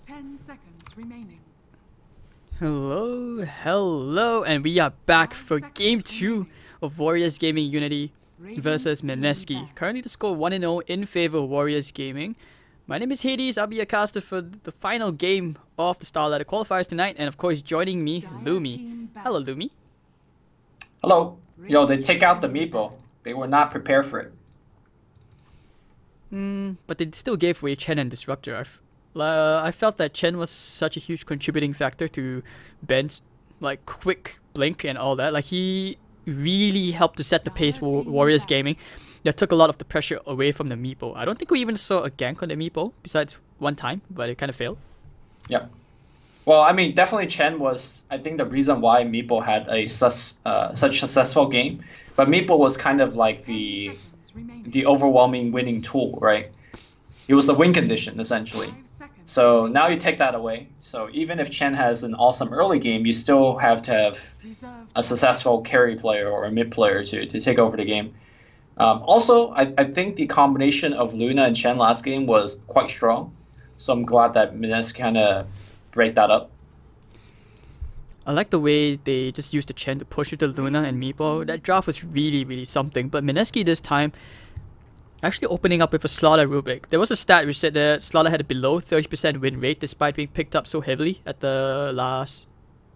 10 seconds remaining. Hello, and we are back for game 2 of Warriors Gaming Unity versus Mineski. Currently the score 1-0 in favor of Warriors Gaming. My name is Hades. I'll be your caster for the final game of the Starlight qualifiers tonight, and of course joining me, Lumi. Hello, Lumi. Hello. Yo, they take out the meeple. They were not prepared for it. But they still gave away Chen and Disruptor. I felt that Chen was such a huge contributing factor to Ben's quick blink and all that. He really helped to set the pace for Warriors Gaming. That took a lot of the pressure away from the meeple. I don't think we even saw a gank on the meeple besides one time, but it kind of failed. Yeah. Well, I mean, definitely Chen was, I think, the reason why meeple had a such successful game. But meeple was kind of like the overwhelming winning tool, right? It was the win condition, essentially. So now you take that away. So even if Chen has an awesome early game, you still have to have a successful carry player or a mid player to take over the game. Also, I think the combination of Luna and Chen last game was quite strong. So I'm glad that Mineski kind of break that up. I like the way they just used the Chen to push with the Luna and Meepo. That draft was really something. But Mineski this time actually opening up with a Slaughter Rubik. There was a stat which said that Slaughter had a below 30% win rate despite being picked up so heavily at the last...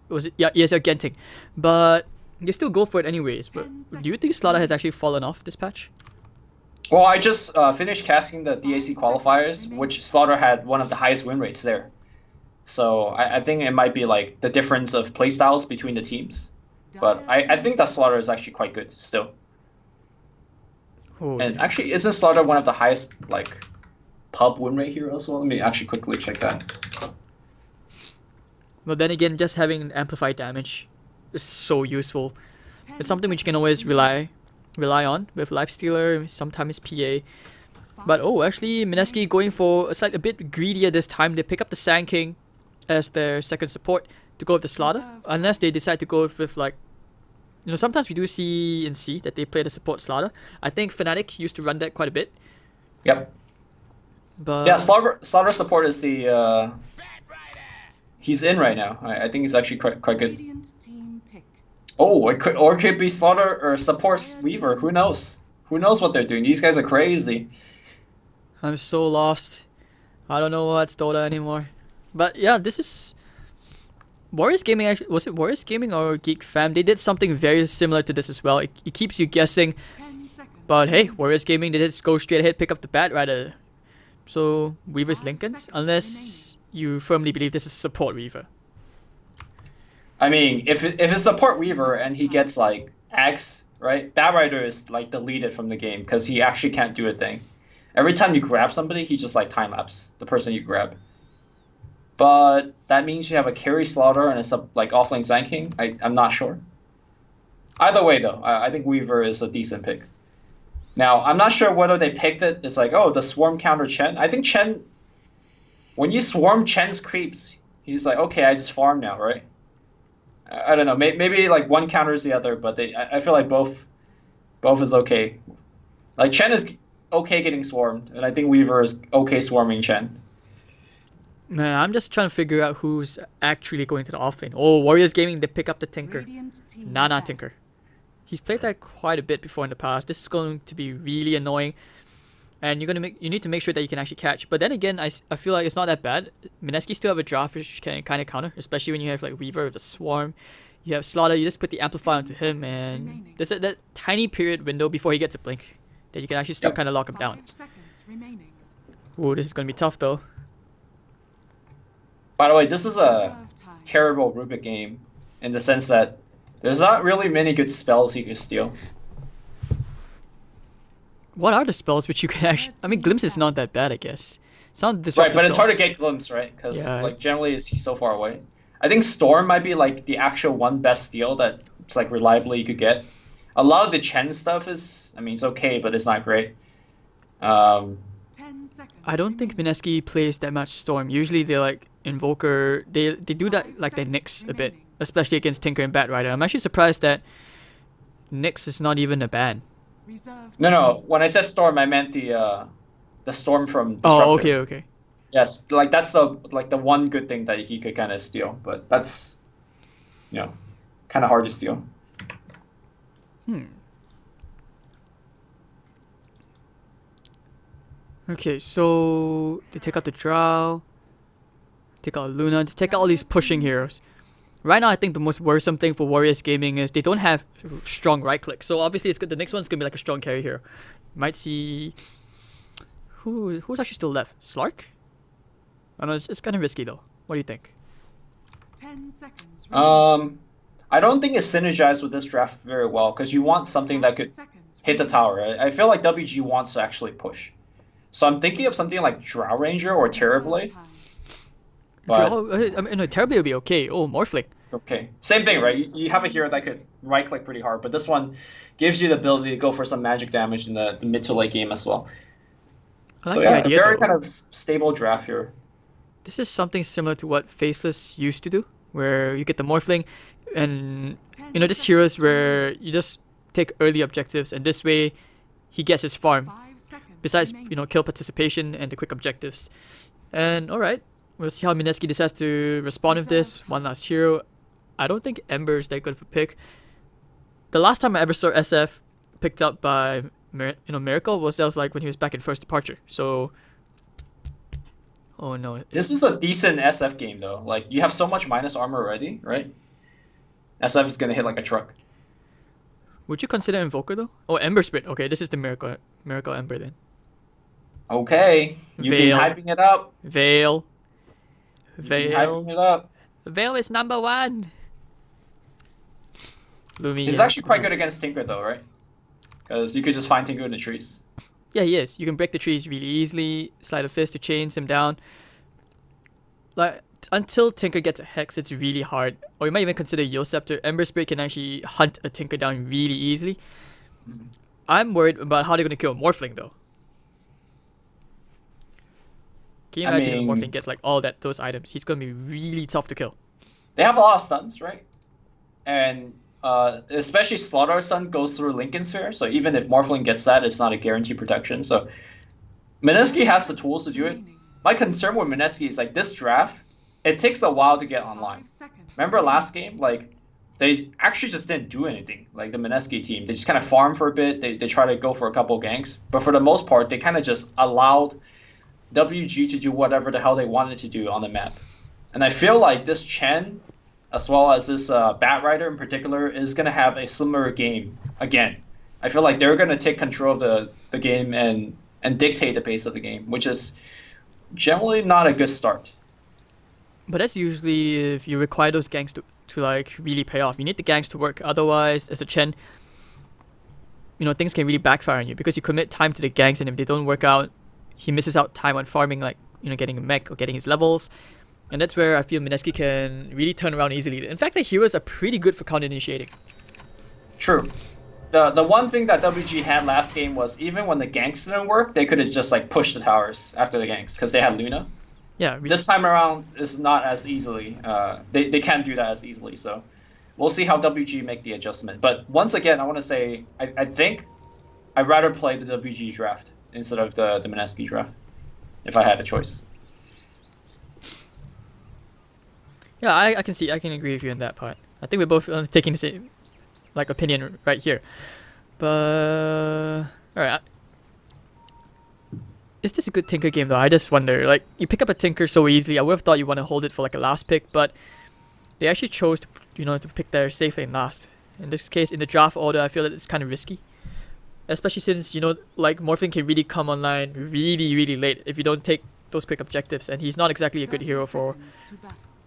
Was it? Yeah, ESL Genting. But you still go for it anyways. But do you think Slaughter has actually fallen off this patch? Well, I just finished casting the DAC qualifiers, which Slaughter had one of the highest win rates there. So I think it might be like the difference of playstyles between the teams. But I think that Slaughter is actually quite good still. Oh, and actually, isn't Slaughter one of the highest pub win rate here as well? Let me actually quickly check that. But then again, just having amplified damage is so useful. It's something which you can always rely on with Lifestealer, sometimes PA. But actually Mineski going for a bit greedier this time. They pick up the Sand King as their second support to go with the Slaughter, unless they decide to go with sometimes we do see in C that they play the support Slaughter. I think Fnatic used to run that quite a bit. Yep. But yeah, Slaughter support is the he's in right now. I think he's actually quite good. Oh, it could be Slaughter or supports Weaver. Who knows? Who knows what they're doing? These guys are crazy. I'm so lost. I don't know what's Dota anymore. But yeah, this is Warriors Gaming. Actually, was it Warriors Gaming or Geek Fam? They did something very similar to this as well. It keeps you guessing. But hey, Warriors Gaming, they just go straight ahead, pick up the bat rather. So Weaver's Lincolns, unless you firmly believe this is support Weaver. I mean, if it's support Weaver and he gets X, right? That Rider is deleted from the game because he actually can't do a thing. Every time you grab somebody, he just time lapse the person you grab. But that means you have a carry Slaughter and a offlane Sand King. I'm not sure. Either way though, I think Weaver is a decent pick. Now I'm not sure whether they picked it. It's the swarm counter Chen. I think Chen, when you swarm Chen's creeps, he's okay, I just farm now, right? I don't know. Maybe one counters the other, but I feel like both is okay. Chen is okay getting swarmed, and I think Weaver is okay swarming Chen. Man, I'm just trying to figure out who's actually going to the offlane. Oh, Warriors Gaming, they pick up the Tinker. Nana Tinker. He's played that quite a bit before in the past. This is going to be really annoying. And you need to make sure that you can actually catch. But then again, I feel like it's not that bad. Mineski still have a draft which can kind of counter, especially when you have Weaver with the Swarm. You have Slaughter, you just put the Amplifier onto him, and there's that tiny period window before he gets a blink that you can actually still kind of lock him down. Oh, this is going to be tough though. By the way, this is a terrible Rubik game in the sense that there's not really many good spells you can steal. What are the spells which you can actually... I mean, Glimpse is not that bad, I guess. It's not right, but it's hard to get Glimpse, right? Because generally he's so far away. I think Storm might be the actual one best steal that it's reliably you could get. A lot of the Chen stuff is... I mean, it's okay, but it's not great. I don't think Mineski plays that much Storm. Usually they Invoker... They do that they Nyx a bit. Especially against Tinker and Bat Rider. I'm actually surprised that Nyx is not even a ban. No. When I said Storm, I meant the Storm from Disruptor. Oh, okay. Yes, like that's the one good thing that he could kind of steal, but that's kind of hard to steal. Okay, so they take out the Drow, take out Luna, just take out all these pushing heroes. Right now, I think the most worrisome thing for Warriors Gaming is they don't have strong right click. So obviously, it's good. The next one's gonna be like a strong carry hero. Might see who's actually still left. Slark? I don't know. It's kind of risky though. What do you think? 10 seconds. I don't think it's synergized with this draft very well because you want something that could hit the tower. Right? I feel like WG wants to actually push. So I'm thinking of something like Drow Ranger or Terrorblade. But I mean, no, Terrorblade would be okay. Oh, Morphling. Okay, same thing, right? You have a hero that could right click pretty hard, but this one gives you the ability to go for some magic damage in the mid to late game as well. I like So the yeah, idea, very though. kind of stable draft here. This is something similar to what Faceless used to do, where you get the Morphling, and just heroes where you just take early objectives, and this way he gets his farm. 5 seconds. Besides, remaining. kill participation and the quick objectives. And alright, we'll see how Mineski decides to respond with this. One last hero. I don't think Ember is that good of a pick. The last time I ever saw SF picked up by Miracle was like when he was back in First Departure. So, oh no. This is a decent SF game though. Like you have so much minus armor already, right? SF is gonna hit like a truck. Would you consider Invoker though? Oh, Ember Spirit. Okay, this is the Miracle Ember then. Okay, you've been Veil. hyping it up. Veil. You've been hyping it up. Veil is number 1. Lumi. He's actually quite good against Tinker though, right? Because you could just find Tinker in the trees. Yeah, he is. You can break the trees really easily. Slide a fist to chains him down. Like until Tinker gets a hex, it's really hard. Or you might even consider Yield Scepter. Ember Spirit can actually hunt a Tinker down really easily. I'm worried about how they're gonna kill Morphling though. Can you imagine if Morphling gets like all those items? He's gonna be really tough to kill. They have a lot of stuns, right? And especially Slaughter's Sun goes through Lincoln Sphere, so even if Morphling gets that, it's not a guaranteed protection. So Mineski has the tools to do it. My concern with Mineski is like this draft, it takes a while to get online. 5 seconds. Remember last game, like they actually just didn't do anything. Like the Mineski team, they just kind of farmed for a bit. They try to go for a couple ganks, but for the most part, they kind of just allowed WG to do whatever the hell they wanted to do on the map. And I feel like this Chen, as well as this Bat Rider in particular, is going to have a similar game again. I feel like they're going to take control of the game and dictate the pace of the game, which is generally not a good start. But that's usually if you require those ganks to like really pay off. You need the ganks to work. Otherwise, as a Chen, things can really backfire on you because you commit time to the ganks, and if they don't work out, he misses out time on farming, like getting a mech or getting his levels. And that's where I feel Mineski can really turn around easily. In fact, the heroes are pretty good for counter initiating. True. The one thing that WG had last game was even when the ganks didn't work, they could have just like pushed the towers after the ganks because they had Luna. Yeah. This time around is not as easily. They can't do that as easily. So we'll see how WG make the adjustment. But once again, I want to say I think I'd rather play the WG draft instead of the Mineski draft if I had a choice. Yeah, I can agree with you on that part. I think we're both taking the same opinion right here. But alright. Is this a good Tinker game though? I just wonder. Like, you pick up a Tinker so easily. I would have thought you want to hold it for like a last pick, but they actually chose to to pick their safe lane last. In this case, in the draft order, I feel that it's kind of risky. Especially since, like Morphling can really come online really, really late if you don't take those quick objectives, and he's not exactly a good hero for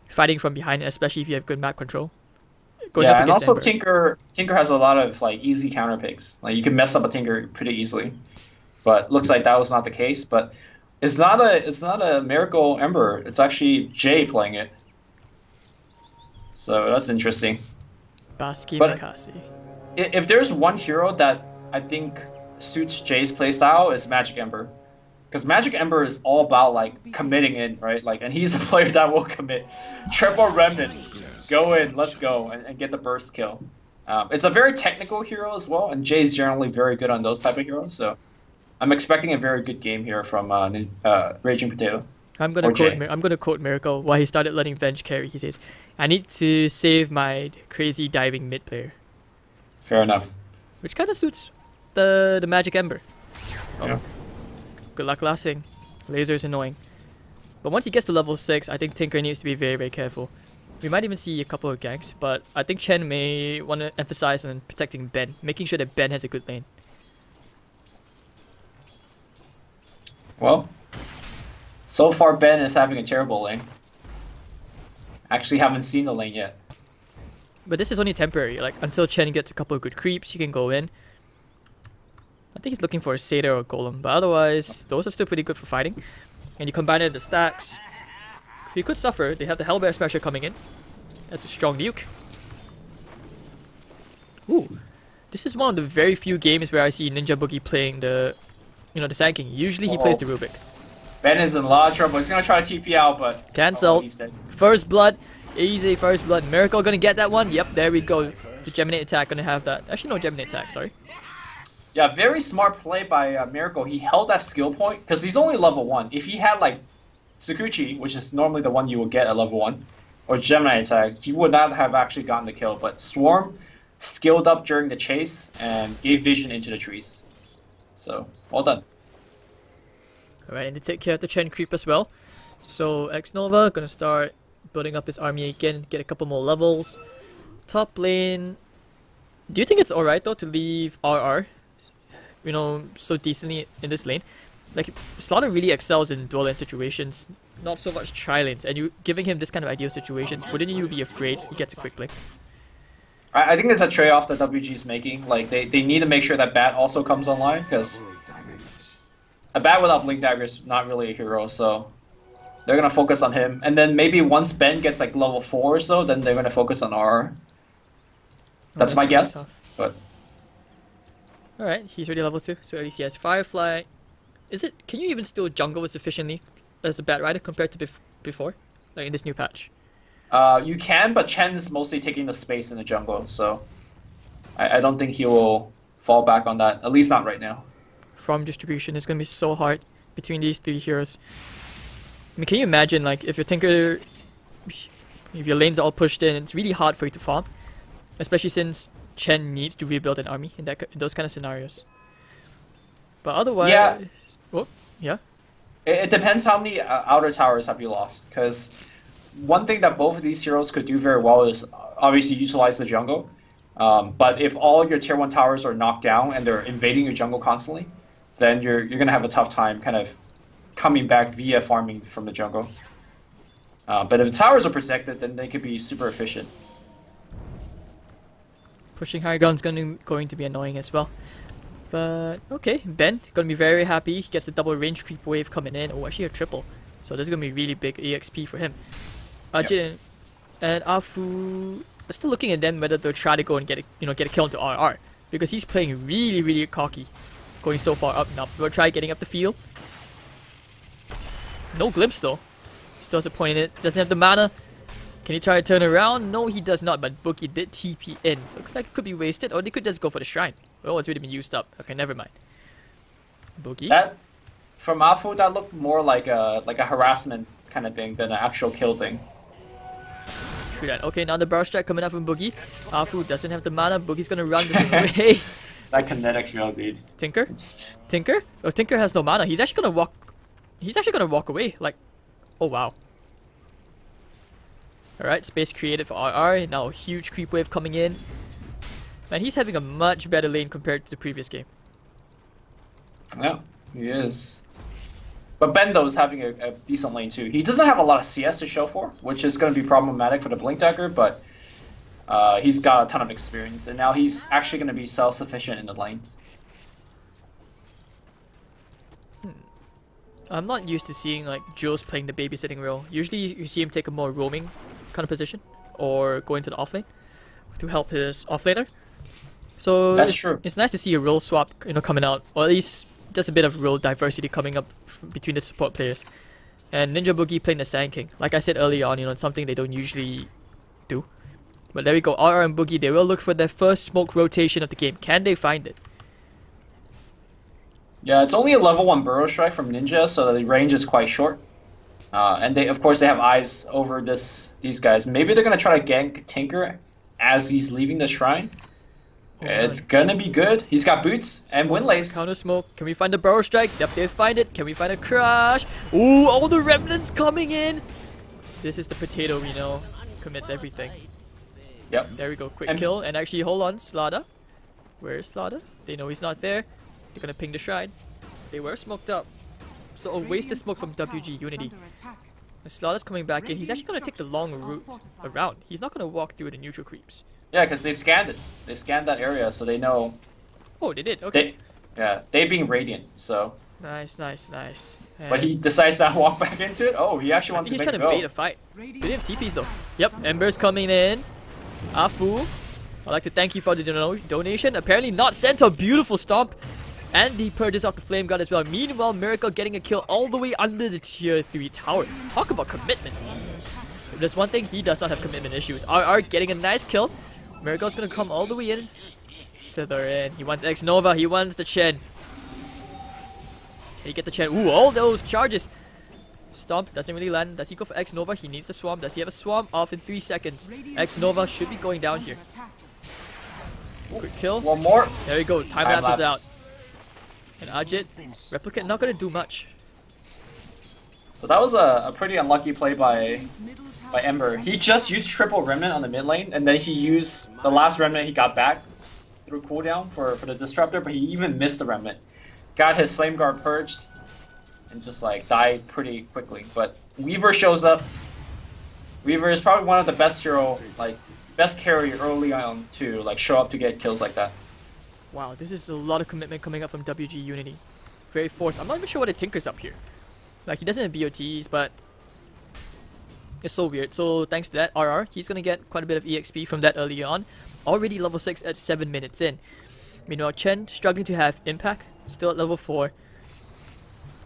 fighting from behind, especially if you have good map control. Going up Yeah, and against also Ember. Tinker has a lot of like easy counter picks. Like you can mess up a Tinker pretty easily. But looks like that was not the case. But it's not a Miracle Ember. It's actually Jay playing it. So that's interesting. Baski But- Mikasi. If there's one hero that I think suits Jay's playstyle, it's Magic Ember. Because Magic Ember is all about like committing in, right? Like, and he's a player that will commit. Triple Remnants, go in, let's go, and get the burst kill. It's a very technical hero as well, and Jay's generally very good on those type of heroes. So I'm expecting a very good game here from Raging Potato. I'm gonna Or quote. Jay. I'm gonna quote Miracle while he started letting Venge carry. He says, "I need to save my crazy diving mid player," Fair enough. which kind of suits the Magic Ember. Oh, Yeah. good luck lasting. Laser's annoying, but once he gets to level 6, I think Tinker needs to be very, very careful. We might even see a couple of ganks, but I think Chen may want to emphasize on protecting Ben, making sure that Ben has a good lane. Well, so far Ben is having a terrible lane. Actually haven't seen the lane yet. But this is only temporary. Like until Chen gets a couple of good creeps, he can go in. I think he's looking for a Satyr or a Golem, but otherwise, those are still pretty good for fighting. And you combine it with the stacks, he could suffer. They have the Hellbear Smasher coming in. That's a strong nuke. Ooh, this is one of the very few games where I see Ninja Boogie playing the Sand King. Usually he plays the Rubik. Ben is in a lot of trouble. He's gonna try to TP out, but Cancel. he's dead. First blood, easy first blood. Miracle gonna get that one. Yep, there we go. The Geminate attack gonna have that. Actually, no Geminate attack. Sorry. Yeah, very smart play by Miracle. He held that skill point because he's only level 1. If he had like Tsukuchi, which is normally the one you would get at level 1, or Gemini attack, he would not have actually gotten the kill. But Swarm skilled up during the chase and gave vision into the trees. So, well done. Alright, and to take care of the Chen creep as well. So, X-Nova gonna start building up his army again, get a couple more levels. Top lane. Do you think it's alright though to leave RR, so decently in this lane? Like, Slaughter really excels in dual lane situations, not so much tri-lanes, and you giving him this kind of ideal situations, wouldn't you be afraid he gets it quickly? I think it's a trade-off that WG is making. Like, they need to make sure that Bat also comes online, because a Bat without Blink Dagger is not really a hero, so they're going to focus on him. And then maybe once Ben gets like level 4 or so, then they're going to focus on RR. That's my guess, tough. but... Alright, he's already level 2, so at least he has Firefly. Can you even still jungle as efficiently as a Bat Rider compared to before? Like in this new patch? You can, but Chen's mostly taking the space in the jungle, so I don't think he will fall back on that, at least not right now. Farm distribution is going to be so hard between these 3 heroes. I mean, can you imagine, like, if your Tinker, if your lanes are all pushed in, it's really hard for you to farm, especially since Chen needs to rebuild an army in those kind of scenarios. But otherwise, yeah. Oh, yeah. It depends how many outer towers have you lost, because one thing that both of these heroes could do very well is obviously utilize the jungle. But if all your tier 1 towers are knocked down and they're invading your jungle constantly, then you're gonna have a tough time kind of coming back via farming from the jungle. But if the towers are protected, then they could be super efficient. Pushing high ground is going to be annoying as well. But okay, Ben gonna be very happy. He gets the double range creep wave coming in. Oh, actually a triple. So this is gonna be really big EXP for him. Jin and Afu are still looking at them whether they'll try to go and get a kill into RR, because he's playing really, really cocky, going so far up now. We'll try getting up the field. No glimpse though. Still has a point in it. Doesn't have the mana. Can he try to turn around? No, he does not. But Boogie did TP in. Looks like it could be wasted, or they could just go for the shrine. Oh, it's already been used up. Okay, never mind. Boogie. That from Afu, that looked more like a harassment kind of thing than an actual kill thing. True that. Okay, now the barrage strike coming out from Boogie. Afu doesn't have the mana. Boogie's gonna run this away. That kinetic drill, dude. Tinker? Tinker? Oh, Tinker has no mana. He's actually gonna walk. He's actually gonna walk away. Like, oh wow. Alright, space created for RR. Now a huge creep wave coming in. Man, he's having a much better lane compared to the previous game. Yeah, he is. But Bendo's having a decent lane too. He doesn't have a lot of CS to show for, which is going to be problematic for the Blink Dagger, but he's got a ton of experience, and now he's actually going to be self-sufficient in the lanes. I'm not used to seeing like Jules playing the babysitting role. Usually you see him take a more roaming kind of position, or go into the offlane to help his offlaner. So That's true. It's nice to see a role swap, coming out, or at least just a bit of role diversity coming up between the support players. And Ninja Boogie playing the Sand King. Like I said earlier on, it's something they don't usually do. But there we go. RR and Boogie, they will look for their first smoke rotation of the game. Can they find it? Yeah, it's only a level 1 Burrow Strike from Ninja, so the range is quite short. And they, of course, they have eyes over these guys. Maybe they're gonna try to gank Tinker as he's leaving the shrine. It's gonna be good. He's got boots and windlays. Counter smoke. Can we find the barrel strike? Yep, they find it. Can we find a crush? Ooh, all the remnants coming in. This is the potato we know commits everything. Yep. There we go. Quick kill. And actually, hold on. Slaughter. Where is Slaughter? They know he's not there. They're gonna ping the shrine. They were smoked up. So a wasted smoke from WG.Unity. Slaughter's coming back in. He's actually gonna take the long route around. He's not gonna walk through the neutral creeps. Yeah, because they scanned it. They scanned that area, so they know. Oh, they did. Okay. They being radiant, so. Nice, nice, nice. And but he decides to walk back into it. Oh, he actually wants to make it go. He's trying to bait a fight. They didn't have TPs though. Yep, Ember's coming in. Afu, I'd like to thank you for the donation. Apparently not sent a beautiful stomp. And he purges off the flame god as well. Meanwhile, Miracle getting a kill all the way under the tier 3 tower. Talk about commitment. If there's one thing, he does not have commitment issues. RR getting a nice kill. Miracle's gonna come all the way in. Slither in. He wants X Nova. He wants the Chen. Can he get the Chen? Ooh, all those charges. Stomp doesn't really land. Does he go for X Nova? He needs the Swarm. Does he have a Swarm? Off in 3 seconds. X Nova should be going down here. Quick kill. One more. There we go. Time lapse is out. And Ajit, Replicant not gonna do much. So that was a pretty unlucky play by Ember. He just used triple remnant on the mid lane, and then he used the last remnant he got back through cooldown for the disruptor, but he even missed the remnant. Got his flame guard purged, and just like died pretty quickly. But Weaver shows up. Weaver is probably one of the best hero, like best carry early on to like show up to get kills like that. Wow, this is a lot of commitment coming up from WG.Unity. Very forced. I'm not even sure what the Tinker's up here. Like, he doesn't have BOTs, but it's so weird. So, thanks to that, RR, he's gonna get quite a bit of EXP from that early on. Already level 6 at 7 minutes in. Meanwhile, Chen struggling to have impact, still at level 4.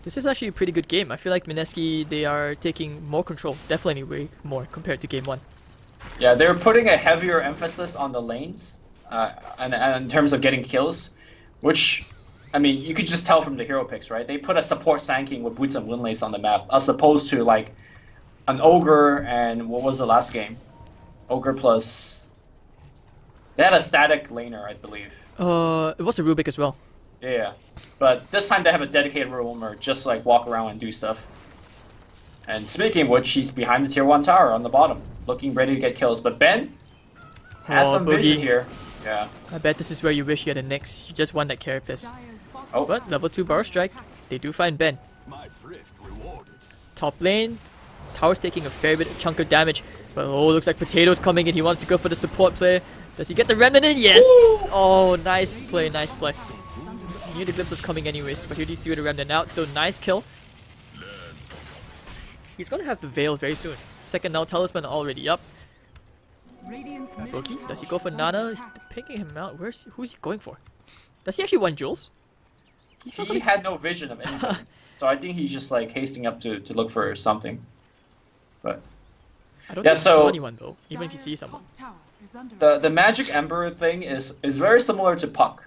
This is actually a pretty good game. I feel like Mineski, they are taking more control. Definitely way more compared to game 1. Yeah, they're putting a heavier emphasis on the lanes. And in terms of getting kills, which, I mean, you could just tell from the hero picks, right? They put a support Sand King with boots and windlays on the map, as opposed to like an Ogre and what was the last game? Ogre plus... They had a static laner, I believe. It was a Rubik as well. Yeah, but this time they have a dedicated roamer, just like walk around and do stuff. And speaking of which, he's behind the tier 1 tower on the bottom, looking ready to get kills. But Ben has some vision here. Yeah. I bet this is where you wish you had a Nyx. You just won that carapace. Oh, but level 2 Barrel Strike. They do find Ben. Top lane. Tower's taking a fair bit of chunk of damage. But oh, looks like Potato's coming in. He wants to go for the support play. Does he get the remnant in? Yes! Ooh! Oh, nice play, nice play. He knew the glimpse was coming anyways, but he threw the remnant out. So nice kill. He's gonna have the Veil very soon. Second now, Talisman already up. Boogie, does he go for Nana? Picking him out. Who's he going for? Does he actually want Jules? He had no vision of anything. So I think he's just like hasting up to look for something. But I don't think he saw anyone though, even if you see someone. The Magic Ember thing is very similar to Puck.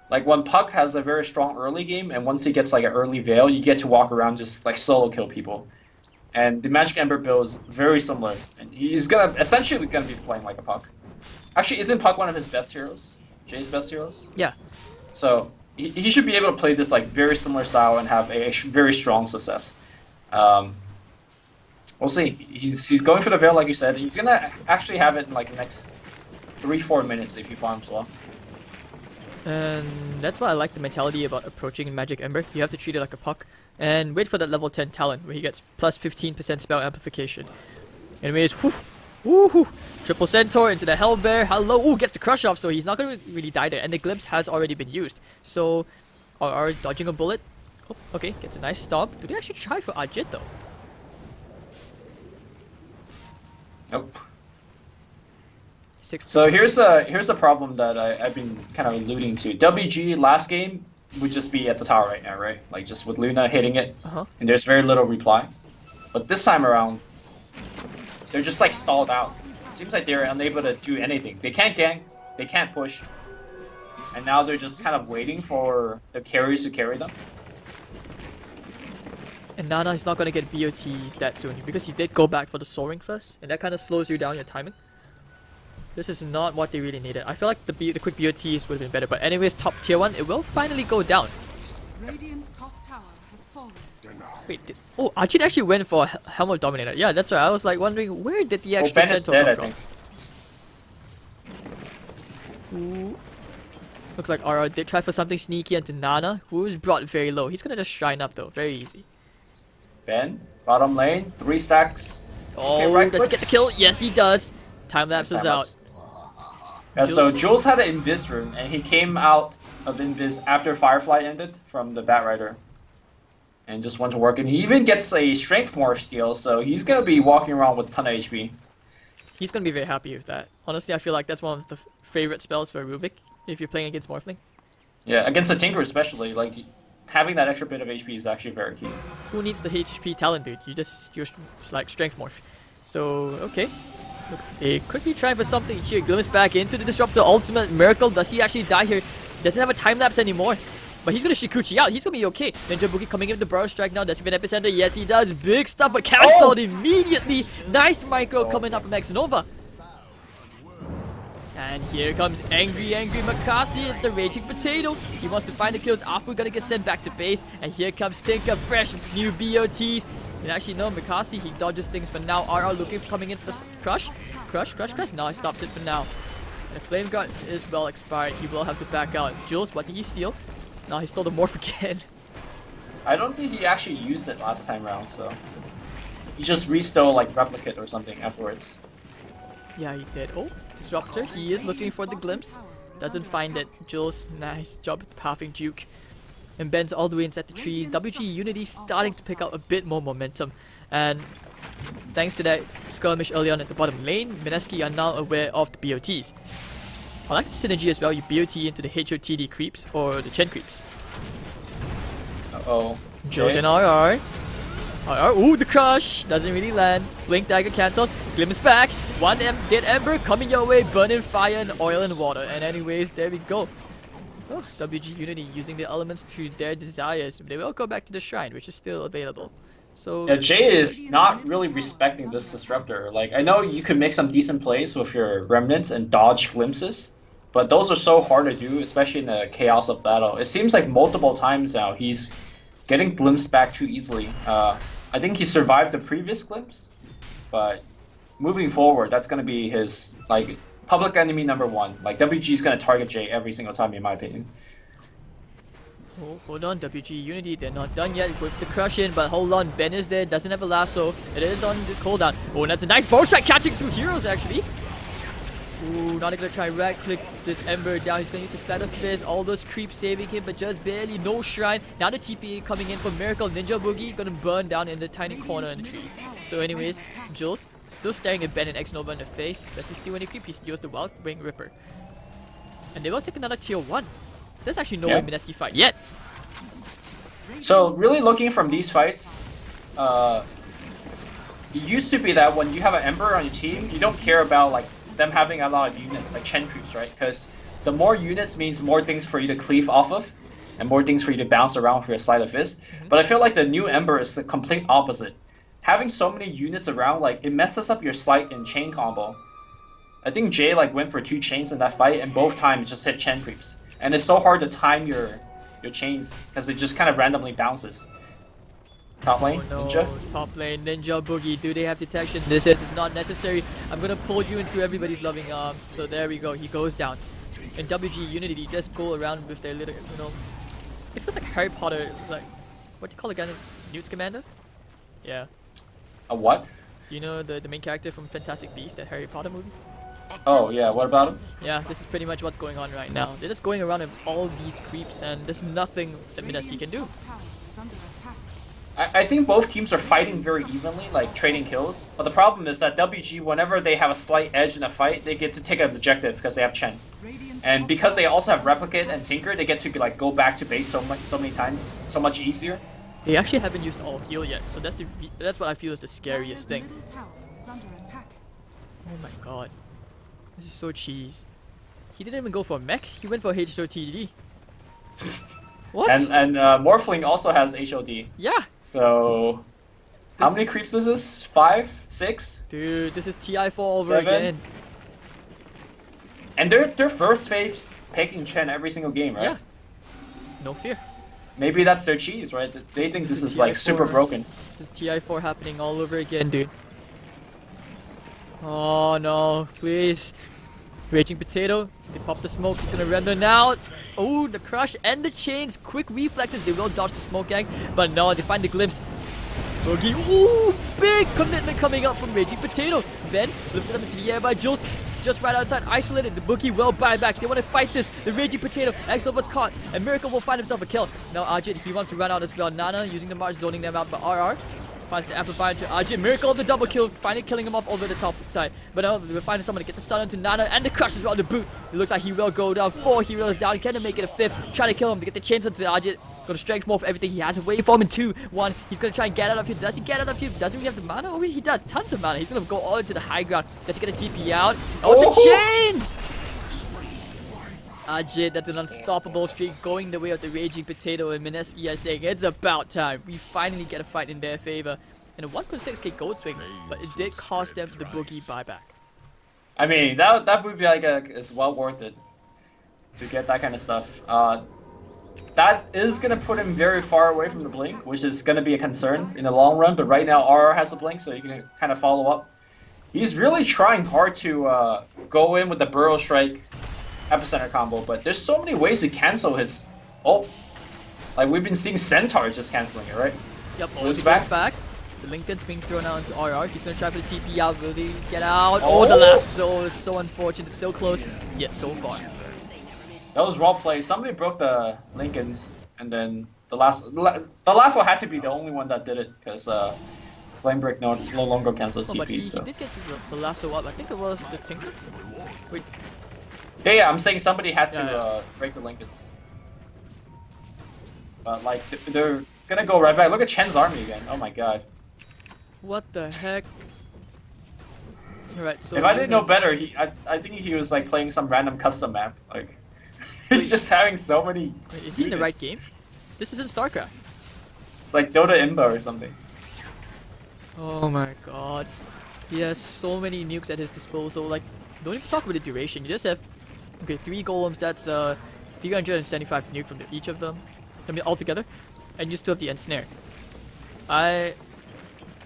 Like when Puck has a very strong early game, and once he gets like an early Veil, you get to walk around just like solo kill people. And the Magic Ember build is very similar, and he's essentially gonna be playing like a Puck. Actually, isn't Puck one of his best heroes? Jay's best heroes? Yeah. So he should be able to play this like very similar style and have a very strong success. We'll see. He's going for the Veil like you said. He's gonna actually have it in like the next 3-4 minutes if he farms well. And that's why I like the mentality about approaching Magic Ember. You have to treat it like a Puck. And wait for that level 10 talent where he gets plus 15% spell amplification. Anyways, woohoo! Triple Centaur into the Hellbear. Hello! Ooh, gets the crush off, so he's not gonna really die there. And the glimpse has already been used. So, RR dodging a bullet. Oh, okay, gets a nice stomp. Do they actually try for Ajit though? Nope. 6-2. So here's the problem that I've been kind of alluding to. WG last game would just be at the tower right now, right? Like just with Luna hitting it, and there's very little reply. But this time around, they're just like stalled out. It seems like they're unable to do anything. They can't gank, they can't push, and now they're just kind of waiting for the carries to carry them. And Nana is not going to get BOTs that soon because he did go back for the soaring first, and that kind of slows you down your timing. This is not what they really needed. I feel like the quick BOTs would have been better, but anyways, top tier 1, it will finally go down. Radiant's top tower has fallen. Wait, oh, Ajit actually went for Helm of Dominator. Yeah, that's right. I was like wondering where did the extra Ben is centaur dead, come I from? Ooh. Looks like RR did try for something sneaky onto Nana, who is brought very low. He's gonna just shrine up though, very easy. Ben, bottom lane, 3 stacks. Oh, Okay, right does he get the kill? Yes, he does. Time lapse is out. Yeah, so Jules had an Invis room, and he came out of Invis after Firefly ended from the Batrider. And just went to work, and he even gets a Strength Morph steal, so he's gonna be walking around with a ton of HP. He's gonna be very happy with that. Honestly, I feel like that's one of the favorite spells for Rubik if you're playing against Morphling. Yeah, against the Tinker especially, like, having that extra bit of HP is actually very key. Who needs the HP talent, dude? You just steal like Strength Morph. So, okay. Looks like they could be trying for something here. Glimpse back into the Disruptor ultimate. Miracle, does he actually die here? Doesn't have a time lapse anymore. But he's gonna Shikuchi out. He's gonna be okay. Ninja Boogie coming in with the Burrow Strike now. Does he have an Epicenter? Yes, he does. Big stuff, but cancelled immediately. Nice micro coming up from Xnova. And here comes angry Makasi. It's the Raging Potato. He wants to find the kills. Afu gonna get sent back to base. And here comes Tinker, fresh new BOTs. And actually, no, Mikasi, he dodges things for now. RR looking for coming into the Crush. No, he stops it for now. And the Flame Guard is well expired. He will have to back out. Jules, what did he steal? No, he stole the Morph again. I don't think he actually used it last time round, so... He just restole, like, Replicate or something afterwards. Yeah, he did. Oh, Disruptor. He is looking for the Glimpse. Doesn't find it. Jules, nice job pathing Duke. And Ben's all the way inside the trees. WG.U starting to pick up a bit more momentum. And thanks to that skirmish early on at the bottom lane, Mineski are now aware of the BOTs. I like the synergy as well. You BOT into the HOTD creeps or the Chen creeps. Uh-oh. Jules and RR. Ooh, the crush! Doesn't really land. Blink dagger cancelled. Glimpse back. One dead ember coming your way. Burning fire and oil and water. And anyways, there we go. Oh, WG.Unity using the elements to their desires. They will go back to the shrine, which is still available. So yeah, Jay is not really respecting this Disruptor. Like, I know you could make some decent plays with your Remnants and dodge glimpses, but those are so hard to do, especially in the chaos of battle. It seems like multiple times now he's getting glimpsed back too easily. I think he survived the previous glimpse, but moving forward, that's gonna be his like public enemy #1. Like WG is gonna target Jay every single time, in my opinion. Oh, hold on, WG.Unity, they're not done yet with the crush in, but hold on, Ben is there, doesn't have a lasso, it is on the cooldown. Oh, and that's a nice bow strike, catching 2 heroes actually. Ooh, not gonna try right click this Ember down, he's gonna use the Slider Fist, all those creeps saving him, but just barely, no shrine. Now the TPA coming in for Miracle, Ninja Boogie gonna burn down in the tiny corner in the trees. So anyways, Jules still staring at Ben and Xnova in the face. Does he steal any creep? He steals the Wild Wing Ripper. And they will take another tier 1. There's actually no way Mineski fight yet. So really looking from these fights, it used to be that when you have an Ember on your team, you don't care about like them having a lot of units, like Chen creeps, right? Because the more units means more things for you to cleave off of, and more things for you to bounce around for your Sleight of Fist. But I feel like the new Ember is the complete opposite. Having so many units around, like it messes up your Sleight and Chain combo. I think Jay like went for 2 chains in that fight, and both times just hit Chen creeps. And it's so hard to time your chains because it just kind of randomly bounces. Top lane, oh, no. Ninja. Top lane, Ninja Boogie. Do they have detection? This is not necessary. I'm gonna pull you into everybody's loving arms. So there we go. He goes down. In WG.Unity, just go around with their little, you know, it feels like Harry Potter. Like, what do you call the guy? Newt Scamander? Yeah. A what? Do you know the main character from Fantastic Beasts, that Harry Potter movie? Oh yeah, what about him? Yeah, this is pretty much what's going on right now. They're just going around with all these creeps, and there's nothing that Mineski can do. I think both teams are fighting very evenly, like trading kills. But the problem is that WG, whenever they have a slight edge in a fight, they get to take an objective because they have Chen. And because they also have Replicate and Tinker, they get to like go back to base so many times, so much easier. They actually haven't used all heal yet, so that's what I feel is the scariest thing. Oh my god. This is so cheese. He didn't even go for mech, he went for HOTD. What? And Morphling also has HOD. Yeah. So how many creeps is this? 5, 6? Dude, this is TI4 over 7? again. And they're first phase picking Chen every single game, right? Yeah. No fear. Maybe that's their cheese, right? They think this is like super broken. This is TI4 happening all over again, dude. Oh no, please. Raging Potato, they pop the smoke, he's gonna render now. Oh, the crush and the chains, quick reflexes, they will dodge the smoke gang, but no, they find the glimpse. Boogie, ooh, big commitment coming up from Raging Potato. Ben lifted up into the air by Jules, just right outside, isolated. The Boogie will buy back, they want to fight this. The Raging Potato, X-Nova's caught, and Miracle will find himself a kill. Now Ajit, he wants to run out as well. Nana using the March, zoning them out, but RR finds the amplifier to Ajit. Miracle of the double kill, finally killing him off over the top side. But now we're finding someone to get the stun onto Nana and the crush as well to boot. It looks like he will go down. 4 heroes down. Can he make it a 5th? Try to kill him to get the chains onto Ajit. Gonna strength more for everything he has. A waveform in 2, 1. He's gonna try and get out of here. Does he get out of here? Doesn't he have the mana? Oh, he does. Tons of mana. He's gonna go all into the high ground. Does he get a TP out? Oh, the chains! Ajit, that's an unstoppable streak going the way of the Raging Potato, and Mineski are saying it's about time. We finally get a fight in their favor. And a 1.6k gold swing, but it did cost them the Boogie buyback. I mean, that would be like it's well worth it to get that kind of stuff. That is gonna put him very far away from the blink, which is gonna be a concern in the long run. But right now, RR has the blink, so you can kind of follow up. He's really trying hard to go in with the Burrow Strike Epicenter combo, but there's so many ways to cancel his ult. Like we've been seeing Centaurs just canceling it, right? Yep, goes back. The Lincoln's being thrown out into RR. He's gonna try for the TP out. Will he get out? Oh, the lasso is so unfortunate. So close, yet so far. That was raw play. Somebody broke the Lincolns, and then the lasso had to be the only one that did it because Flame Break no longer cancels TP. But he so. did get the lasso up. I think it was the Tinker. Wait. Yeah, I'm saying somebody had to break the Lincolns. But like they're gonna go right back. Look at Chen's army again. Oh my god. What the heck? Alright, so if I didn't know better, I think he was like playing some random custom map. Like he's just having so many. Wait, is he in the right game? This isn't StarCraft. It's like Dota Imba or something. Oh my god. He has so many nukes at his disposal. Like, don't even talk about the duration. You just have 3 golems. That's 375 nuke from each of them. I mean, all together, and you still have the ensnare. I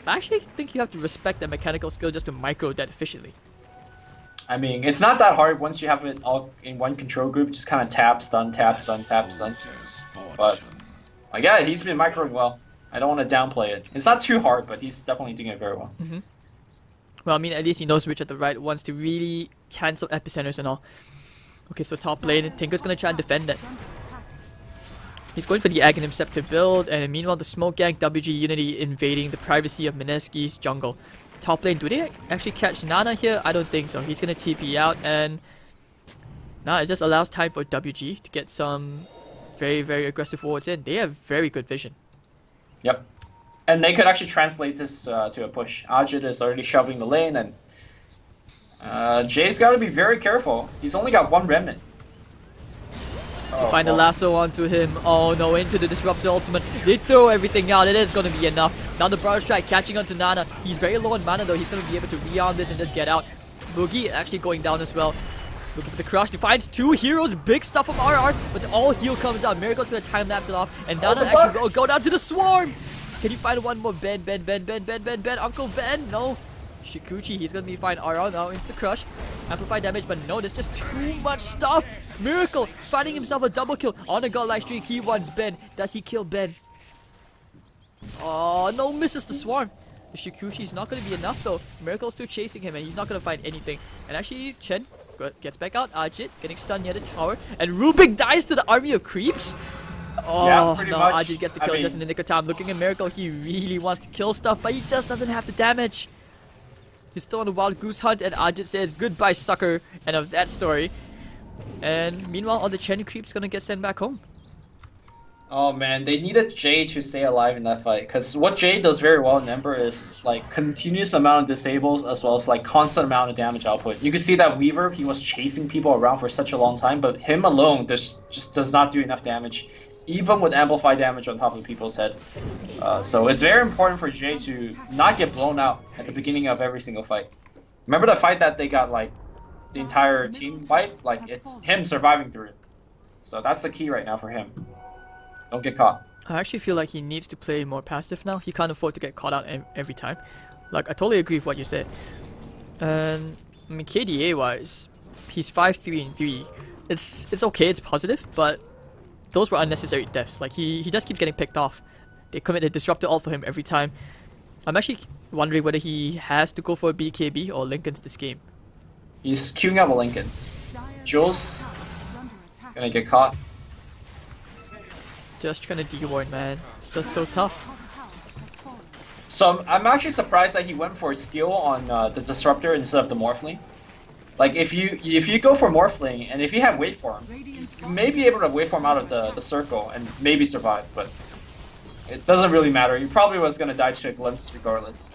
actually think you have to respect that mechanical skill just to micro that efficiently. I mean, it's not that hard once you have it all in one control group. Just kind of tap, stun, tap, stun, tap, stun. But like, yeah, he's been microing well. I don't want to downplay it. It's not too hard, but he's definitely doing it very well. Well, I mean, at least he knows which are the right ones to really cancel epicenters and all. Okay, so top lane, Tinker's gonna try and defend it. He's going for the Aghanim Scepter build, and meanwhile the Smoke Gang WG.U invading the privacy of Mineski's jungle. Top lane, do they actually catch Nana here? I don't think so. He's gonna TP out, and now it just allows time for WG to get some very, very aggressive wards in. They have very good vision. Yep. And they could actually translate this to a push. Ajit is already shoving the lane, and Jay's got to be very careful. He's only got 1 remnant. They find the lasso onto him. Oh no, into the Disruptor ultimate. They throw everything out. It is going to be enough. Now the Burrow Strike catching onto Nana. He's very low on mana though. He's going to be able to rearm this and just get out. Boogie actually going down as well. Looking for the crush. He finds 2 heroes. Big stuff from RR. But the all heal comes out. Miracle's going to time lapse it off. And Nana actually will go down to the swarm. Can you find one more? Ben. Uncle Ben. No. Shikuchi, he's gonna be fine. RR now into the crush. Amplify damage, but no, there's just too much stuff. Miracle finding himself a double kill on a godlike streak. He wants Ben. Does he kill Ben? Oh no, misses the swarm. The Shikuchi is not gonna be enough though. Miracle's still chasing him, and he's not gonna find anything. And actually, Chen gets back out. Ajit getting stunned near the tower, and Rubik dies to the army of creeps. Oh yeah, no, much. Ajit gets the kill just in the nick of time. Looking at Miracle, he really wants to kill stuff, but he just doesn't have the damage. He's still on the wild goose hunt, and Ajit says goodbye, sucker. End of that story. And meanwhile, all the Chen creeps gonna get sent back home. Oh man, they needed Jay to stay alive in that fight, because what Jay does very well in Ember is like continuous amount of disables as well as like constant amount of damage output. You can see that Weaver, he was chasing people around for such a long time, but him alone just does not do enough damage. even with amplified damage on top of people's head. So it's very important for Jay to not get blown out at the beginning of every single fight. Remember the fight that they got like the entire team wipe? Like it's him surviving through it. So that's the key right now for him. Don't get caught. I actually feel like he needs to play more passive now. He can't afford to get caught out every time. Like, I totally agree with what you said. And, I mean, KDA wise, he's 5-3-3. It's okay, it's positive, but those were unnecessary deaths. Like, he just keeps getting picked off. They commit a disruptor ult for him every time. I'm actually wondering whether he has to go for a BKB or Lincoln's this game. He's queuing up with Lincoln's. Jules gonna get caught. Just trying to de-ward, man. It's just so tough. So I'm actually surprised that he went for steal on the disruptor instead of the morphling. Like if you go for morphling and if you have waveform, you may be able to waveform out of the circle and maybe survive, but it doesn't really matter. He probably was gonna die to a glimpse regardless.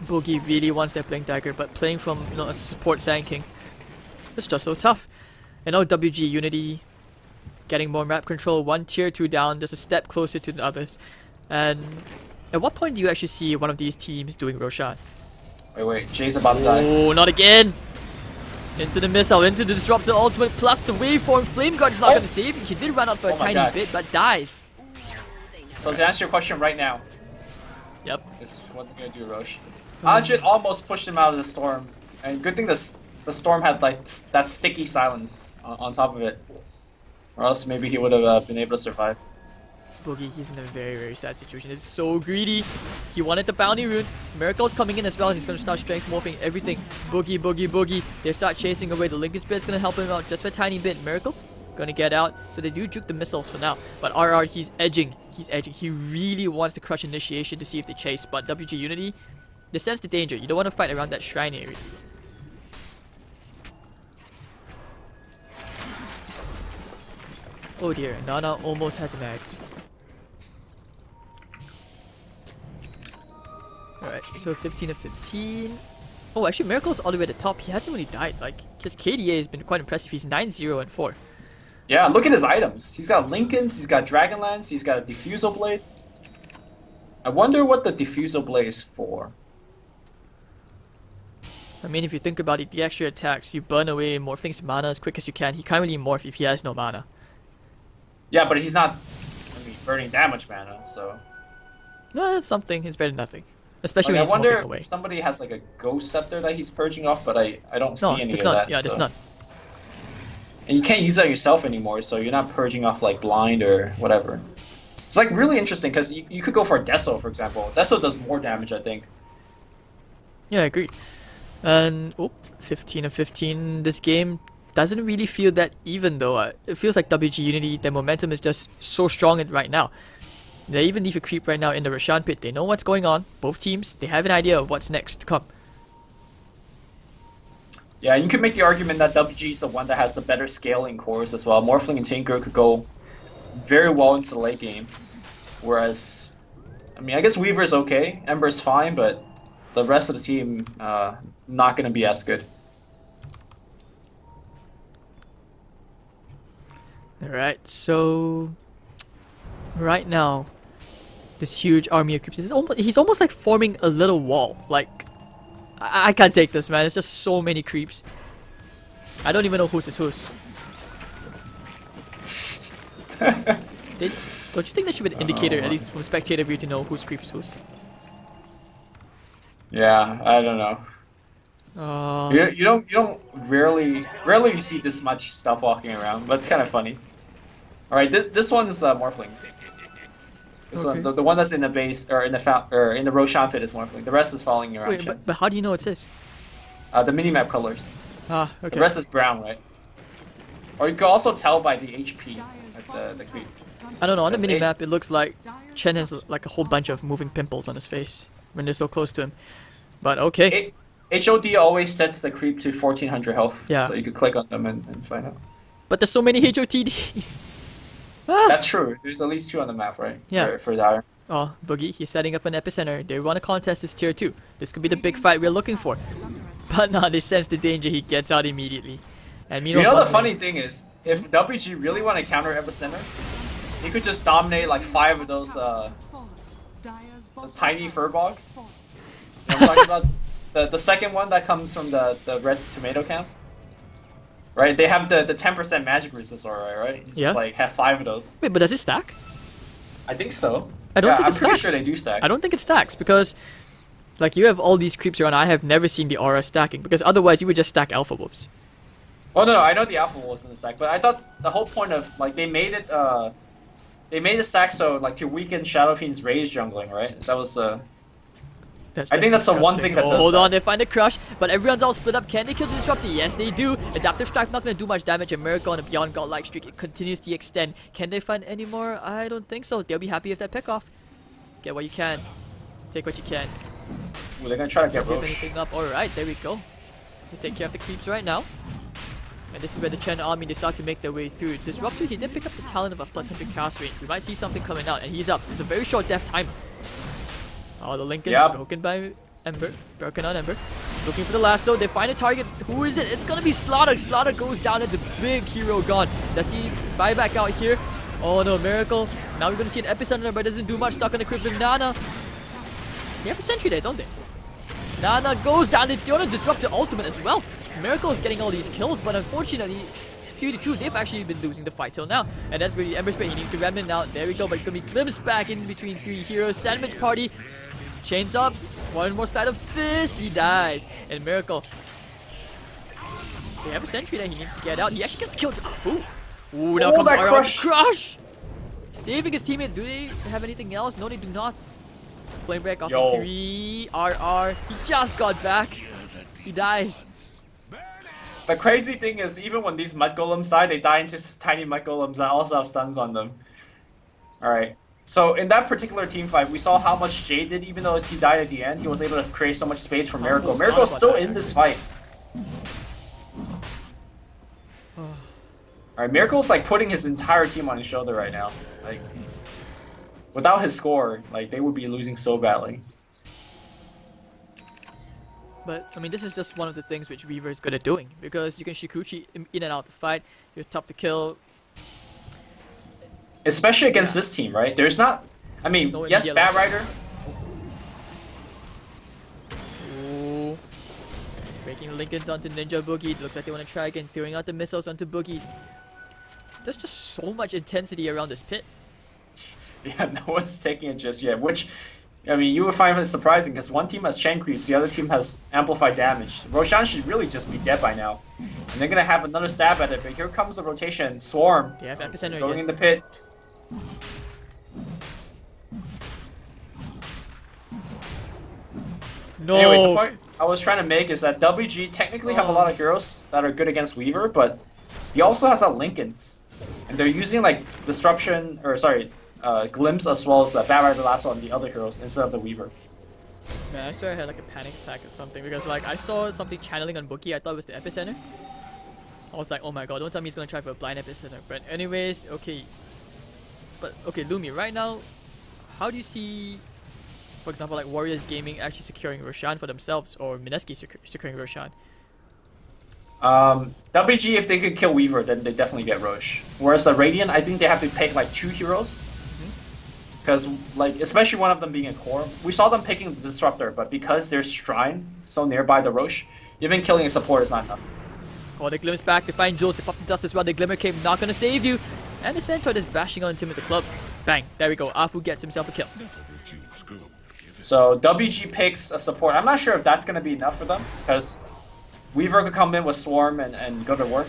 Boogie really wants that blink dagger, but playing from a support Sand King, it's just so tough. And now WG.Unity getting more map control, one tier 2 down, just a step closer to the others. And at what point do you actually see one of these teams doing Roshan? Wait, Jay's about to die. Oh, not again! Into the missile, into the disruptor ultimate, plus the waveform. Flame Guard's not gonna save. He did run out for a tiny bit, but dies. So to answer your question right now. Yep. Is what they're gonna do, Roche. Ajit almost pushed him out of the storm. And good thing the storm had like that sticky silence on top of it. Or else maybe he would have been able to survive. Boogie, he's in a very, very sad situation. He's so greedy. He wanted the bounty rune. Miracle's coming in as well. He's going to start strength morphing everything. Boogie, Boogie, Boogie. They start chasing away. The Lincoln Spirit's going to help him out just for a tiny bit. Miracle going to get out. So they do juke the missiles for now. But RR, he's edging. He's edging. He really wants to crush initiation to see if they chase. But WG.Unity, they sense the danger. You don't want to fight around that shrine area. Oh dear, Nana almost has an axe. Alright, so 15 of 15. Oh, actually, Miracle's all the way at the top. He hasn't really died. Like, his KDA has been quite impressive. He's 9-0 and 4. Yeah, look at his items. He's got Lincolns, he's got Dragonlance, he's got a Diffusal Blade. I wonder what the Diffusal Blade is for. I mean, if you think about it, the extra attacks, you burn away Morphling's mana as quick as you can. He can't really morph if he has no mana. Yeah, but he's not, burning damage mana, so... No, that's something. It's better than nothing. Especially like, when he's I wonder morphing away. if somebody has like a Ghost Scepter that he's purging off, but I don't see any of none. that. Yeah, there's none. And you can't use that yourself anymore, so you're not purging off like blind or whatever. It's like really interesting because you could go for a Deso, for example. Deso does more damage, I think. Yeah, I agree. And 15 of 15. This game doesn't really feel that even though. It feels like WG.Unity, their momentum is just so strong right now. They even leave a creep right now in the Roshan pit. They know what's going on. Both teams, they have an idea of what's next to come. Yeah, you could make the argument that WG is the one that has the better scaling cores as well. Morphling and Tinker could go very well into the late game. Whereas, I guess Weaver's okay. Ember's fine, but the rest of the team, not going to be as good. Alright, so... right now, this huge army of creeps. He's almost like forming a little wall. Like, I can't take this, man. It's just so many creeps. I don't even know who's is who's. Don't you think that should be an indicator, at least from a spectator view, to know who's creep is who's? Yeah, I don't know. You don't rarely you see this much stuff walking around, but it's kind of funny. All right, this one is Morphlings. This one, the one that's in the base or in the Roshan pit is Morphling. The rest is following around. Wait, but how do you know it's his? The minimap colors. Ah, okay. The rest is brown, right? Or you can also tell by the HP at the creep. I don't know. On the minimap, it looks like Chen has like a whole bunch of moving pimples on his face when they're so close to him. But okay. HOD always sets the creep to 1400 health. Yeah. So you could click on them and find out. But there's so many HOTDs. That's true. There's at least 2 on the map, right? Yeah. For Dire. Oh, Boogie, he's setting up an epicenter. They want to contest this tier 2. This could be the big fight we're looking for. But nah, they sense the danger. He gets out immediately. And You know the funny thing is, if WG really want to counter Epicenter, he could just dominate like 5 of those tiny Furbog. I'm talking about the second one that comes from the red tomato camp. Right? They have the 10% magic resist alright, right? Just, yeah. like have 5 of those. Wait, but does it stack? I think so. I don't think it I'm stacks. pretty sure they do stack. I don't think it stacks because, like, you have all these creeps around. I have never seen the aura stacking because otherwise you would just stack alpha wolves. Oh no, I know the alpha wolves in the stack, but I thought the whole point of like they made it stack so like to weaken Shadow Fiend's rage jungling, right? That was I think that's the one thing that does hold that. on, they find a crush, but everyone's all split up. Can they kill the Disruptor? Yes, they do. Adaptive Strike not going to do much damage, and Miracle on a Beyond Godlike streak, it continues to extend. Can they find any more? I don't think so. They'll be happy with that pick off. Get what you can. Take what you can. Ooh, they're going to try to get Give Roche. anything up. Alright, there we go. They take care of the creeps right now. And this is where the Chen army, they start to make their way through. Disruptor, he did pick up the talent of a plus 100 cast range. We might see something coming out, and he's up. It's a very short death timer. Oh, the Lincoln's broken by Ember. Broken on Ember. Looking for the lasso. They find a target. Who is it? It's gonna be Slaughter. Slaughter goes down. It's a big hero gone. Does he buy back out here? Oh no, Miracle. Now we're gonna see an Epicenter, but it doesn't do much. Stuck on the crypt with Nana. They have a sentry there, don't they? Nana goes down. They throw a Disruptor ultimate as well. Miracle is getting all these kills, but unfortunately, Q2, they've actually been losing the fight till now. And that's where the Ember Spray, he needs to remnant now. There we go, but it's gonna be glimpsed back in between 3 heroes. Sandwich Party. Chains up. One more side of this. He dies. And Miracle. They have a sentry there. He needs to get out. He actually gets the kill. Ooh, now comes RR. Crush! Saving his teammate. Do they have anything else? No, they do not. Flame break off in 3. RR. He just got back. He dies. The crazy thing is, even when these mud golems die, they die into tiny mud golems that also have stuns on them. Alright. So in that particular team fight, we saw how much Jay did. Even though he died at the end, he was able to create so much space for Miracle. Miracle's still in this fight. Alright, Miracle's like putting his entire team on his shoulder right now. Like, without his score, like they would be losing so badly. But, I mean, this is just one of the things which Weaver is good at doing. Because you can Shikuchi in and out the fight. You're tough to kill. Especially against this team, right? There's not... I mean, no, yes, Bat Rider. Ooh. Breaking the Lincolns onto Ninja Boogie. Looks like they want to try again. Throwing out the missiles onto Boogie. There's just so much intensity around this pit. Yeah, no one's taking it just yet. Which... I mean, you would find it surprising because one team has Chain Creeps, the other team has amplified damage. Roshan should really just be dead by now. And they're gonna have another stab at it, but here comes the rotation. Swarm. They have Epicenter going again. In the pit. No. Anyways, the point I was trying to make is that WG technically have a lot of heroes that are good against Weaver, but he also has Lincolns. And they're using like Disruption, or sorry, Glimpse as well as Bat Rider Lasso on the other heroes instead of the Weaver. Man, I swear I had like a panic attack or something because like I saw something channeling on Bookie. I thought it was the Epicenter. I was like, oh my god, don't tell me he's gonna try for a blind Epicenter. But anyways, okay. But okay, Lumi, right now, how do you see, for example, like Warriors Gaming actually securing Roshan for themselves, or Mineski securing Roshan? WG, if they could kill Weaver, then they definitely get Roche. Whereas the Radiant, I think they have to pick like 2 heroes. Because, like, especially one of them being a core. We saw them picking the Disruptor, but because there's Shrine so nearby the Roche, even killing a support is not enough. Oh, they glimpse back, they find Jules, they pop the dust as well, the Glimmer Cape not gonna save you. And the Centaur is bashing onto him with the club. Bang, there we go, Afu gets himself a kill. So, WG picks a support. I'm not sure if that's gonna be enough for them, because Weaver could come in with Swarm and go to work.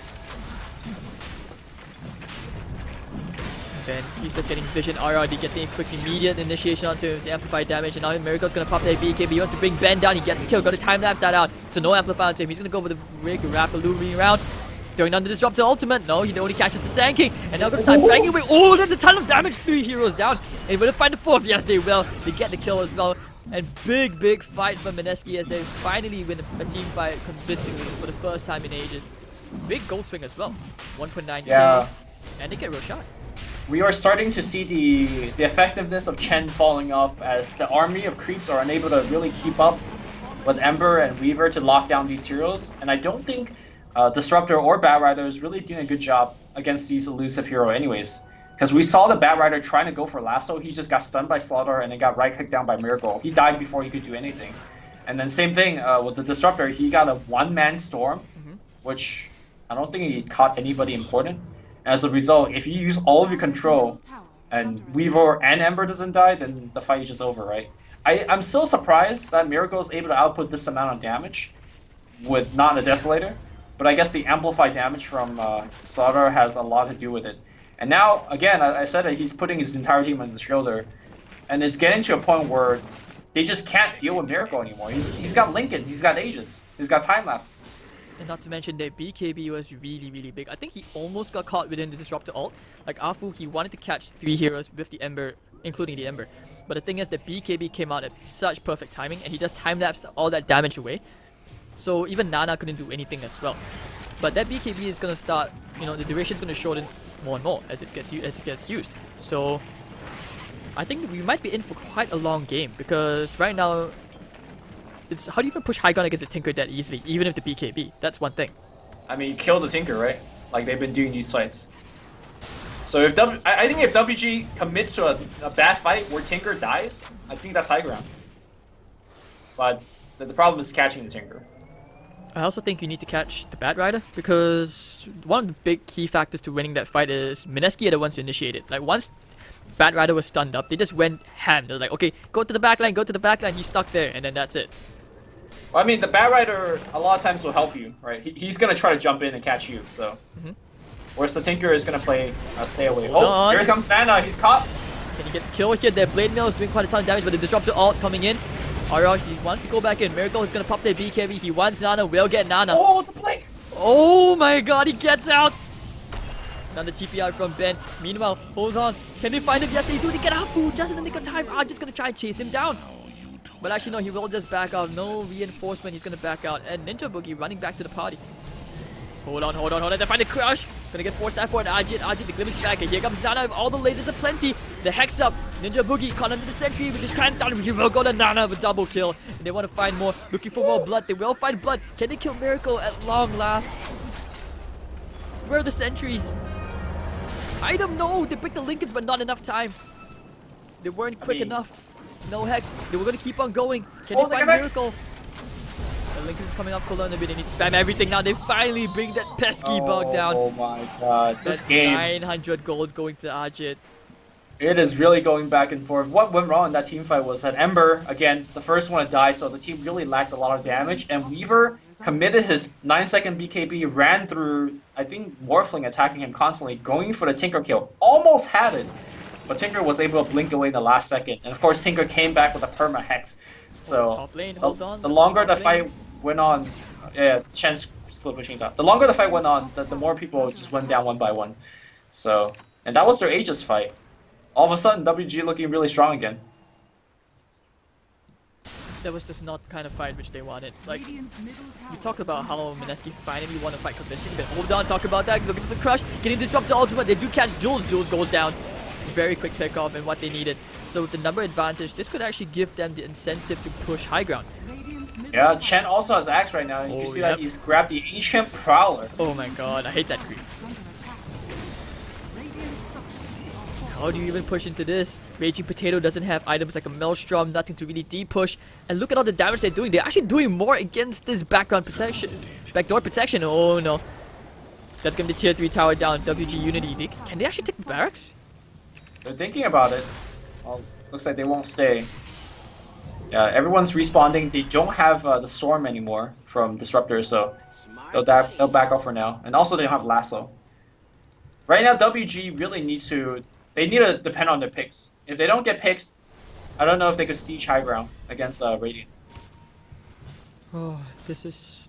Then he's just getting Vision RRD, getting quick immediate initiation onto the amplified damage, and now Miracle's gonna pop that BKB. He wants to bring Ben down, he gets the kill, gonna time lapse that out. So no amplify onto him. He's gonna go with the rig, Rapaloomy around. Throwing down the Disruptor ultimate. No, he only catches the Sand King. And now gonna start banging away. Oh, that's a ton of damage. 3 heroes down. And will they find the 4th? Yes, they will. They get the kill as well. And big fight for Mineski as they finally win a team fight convincingly for the first time in ages. Big gold swing as well. 1.9k. Yeah. And they get Roshan. We are starting to see the effectiveness of Chen falling off as the army of creeps are unable to really keep up with Ember and Weaver to lock down these heroes. And I don't think Disruptor or Batrider is really doing a good job against these elusive hero anyways. Because we saw the Batrider trying to go for lasso, he just got stunned by Slaughter and then got right-clicked down by Miracle. He died before he could do anything. And then same thing with the Disruptor, he got a one-man storm, which I don't think he caught anybody important. As a result, if you use all of your control and Weaver and Ember doesn't die, then the fight is just over, right? I'm still surprised that Miracle is able to output this amount of damage with not a Desolator, but I guess the amplified damage from Slaughter has a lot to do with it. And now, again, I said that he's putting his entire team on his shoulder, and it's getting to a point where they just can't deal with Miracle anymore. He's got Lincoln, he's got Aegis, he's got Time Lapse. And not to mention that BKB was really, really big. I think he almost got caught within the Disruptor ult. Like Afu, he wanted to catch 3 heroes with the Ember, including the Ember. But the thing is that BKB came out at such perfect timing, and he just time-lapsed all that damage away. So even Nana couldn't do anything as well. But that BKB is gonna start, you know, the duration is gonna shorten more and more as it gets used. So I think we might be in for quite a long game, because right now it's how do you even push high ground against a Tinker that easily, even if the BKB? That's one thing. I mean, kill the Tinker, right? Like they've been doing these fights. So if I think if WG commits to a bad fight where Tinker dies, I think that's high ground. But the problem is catching the Tinker. I also think you need to catch the Batrider, because one of the big key factors to winning that fight is Mineski are the ones who initiate it. Like once Batrider was stunned up, they just went ham. They're like, okay, go to the backline, go to the backline, he's stuck there, and then that's it. Well, I mean, the Batrider a lot of times will help you, right? He's gonna try to jump in and catch you, so. Whereas the Tinker is gonna play stay away. Oh, here comes Nana, he's caught. Can he get the kill here? Their Blade Mail is doing quite a ton of damage, but the Disruptor ult coming in. Alright, he wants to go back in. Miracle is gonna pop their BKB. He wants Nana, will get Nana. Oh, the blink! Oh my god, he gets out! Another TP out from Ben. Meanwhile, hold on. Can they find him? Yes, they do. They get Afu just in the nick of time. I'm just gonna try and chase him down. But actually, no, he will just back out. No reinforcement, he's gonna back out. And Ninja Boogie running back to the party. Hold on, hold on, hold on. They find the crush. Gonna get forced out for an Ajit, the glimpse back. And here comes Nana. All the lasers are plenty. The Hex up. Ninja Boogie caught under the sentry with his hands down. He will go to Nana with double kill. And they want to find more. Looking for more blood. They will find blood. Can they kill Miracle at long last? Where are the sentries? I don't know. They picked the Lincolns, but not enough time. They weren't quick enough. No Hex. They were gonna keep on going. Can they find Miracle? The Lincoln is coming up cooldown a bit. They need to spam everything now. They finally bring that pesky bug down. Oh my god. This That's game. 900 gold going to Ajit. It is really going back and forth. What went wrong in that team fight was that Ember, again, the first one to die, so the team really lacked a lot of damage. And Weaver committed his 9-second BKB, ran through, I think, Morphling attacking him constantly, going for the Tinker kill. Almost had it. But Tinker was able to blink away in the last second. And of course, Tinker came back with a perma Hex. So, top lane, hold on. The longer the fight went on, yeah, Chen's split pushing top. The longer the fight went on, the more people just went down one by one. So, and that was their Aegis fight. All of a sudden, WG looking really strong again. That was just not the kind of fight which they wanted. Like, we talk about how Mineski finally won a fight convincing, but hold on, talk about that. Looking for the crush, getting disrupted ultimate. They do catch Jules. Jules goes down. Very quick pick off and what they needed. So with the number advantage, this could actually give them the incentive to push high ground. Yeah, Chen also has Axe right now. You can see that he's grabbed the Ancient Prowler. Oh my god, I hate that creep. How do you even push into this? Raging Potato doesn't have items like a Maelstrom, nothing to really de-push. And look at all the damage they're doing. They're actually doing more against this background protection. Backdoor protection. Oh no. That's going to be tier 3 tower down. WG.Unity. Can they actually take the barracks? They're thinking about it. Well, looks like they won't stay. Yeah, everyone's responding. They don't have the Storm anymore from Disruptor, so they'll back off for now. And also they don't have Lasso. Right now, WG really needs to... They need to depend on their picks. If they don't get picks, I don't know if they could siege high ground against Radiant. Oh, this is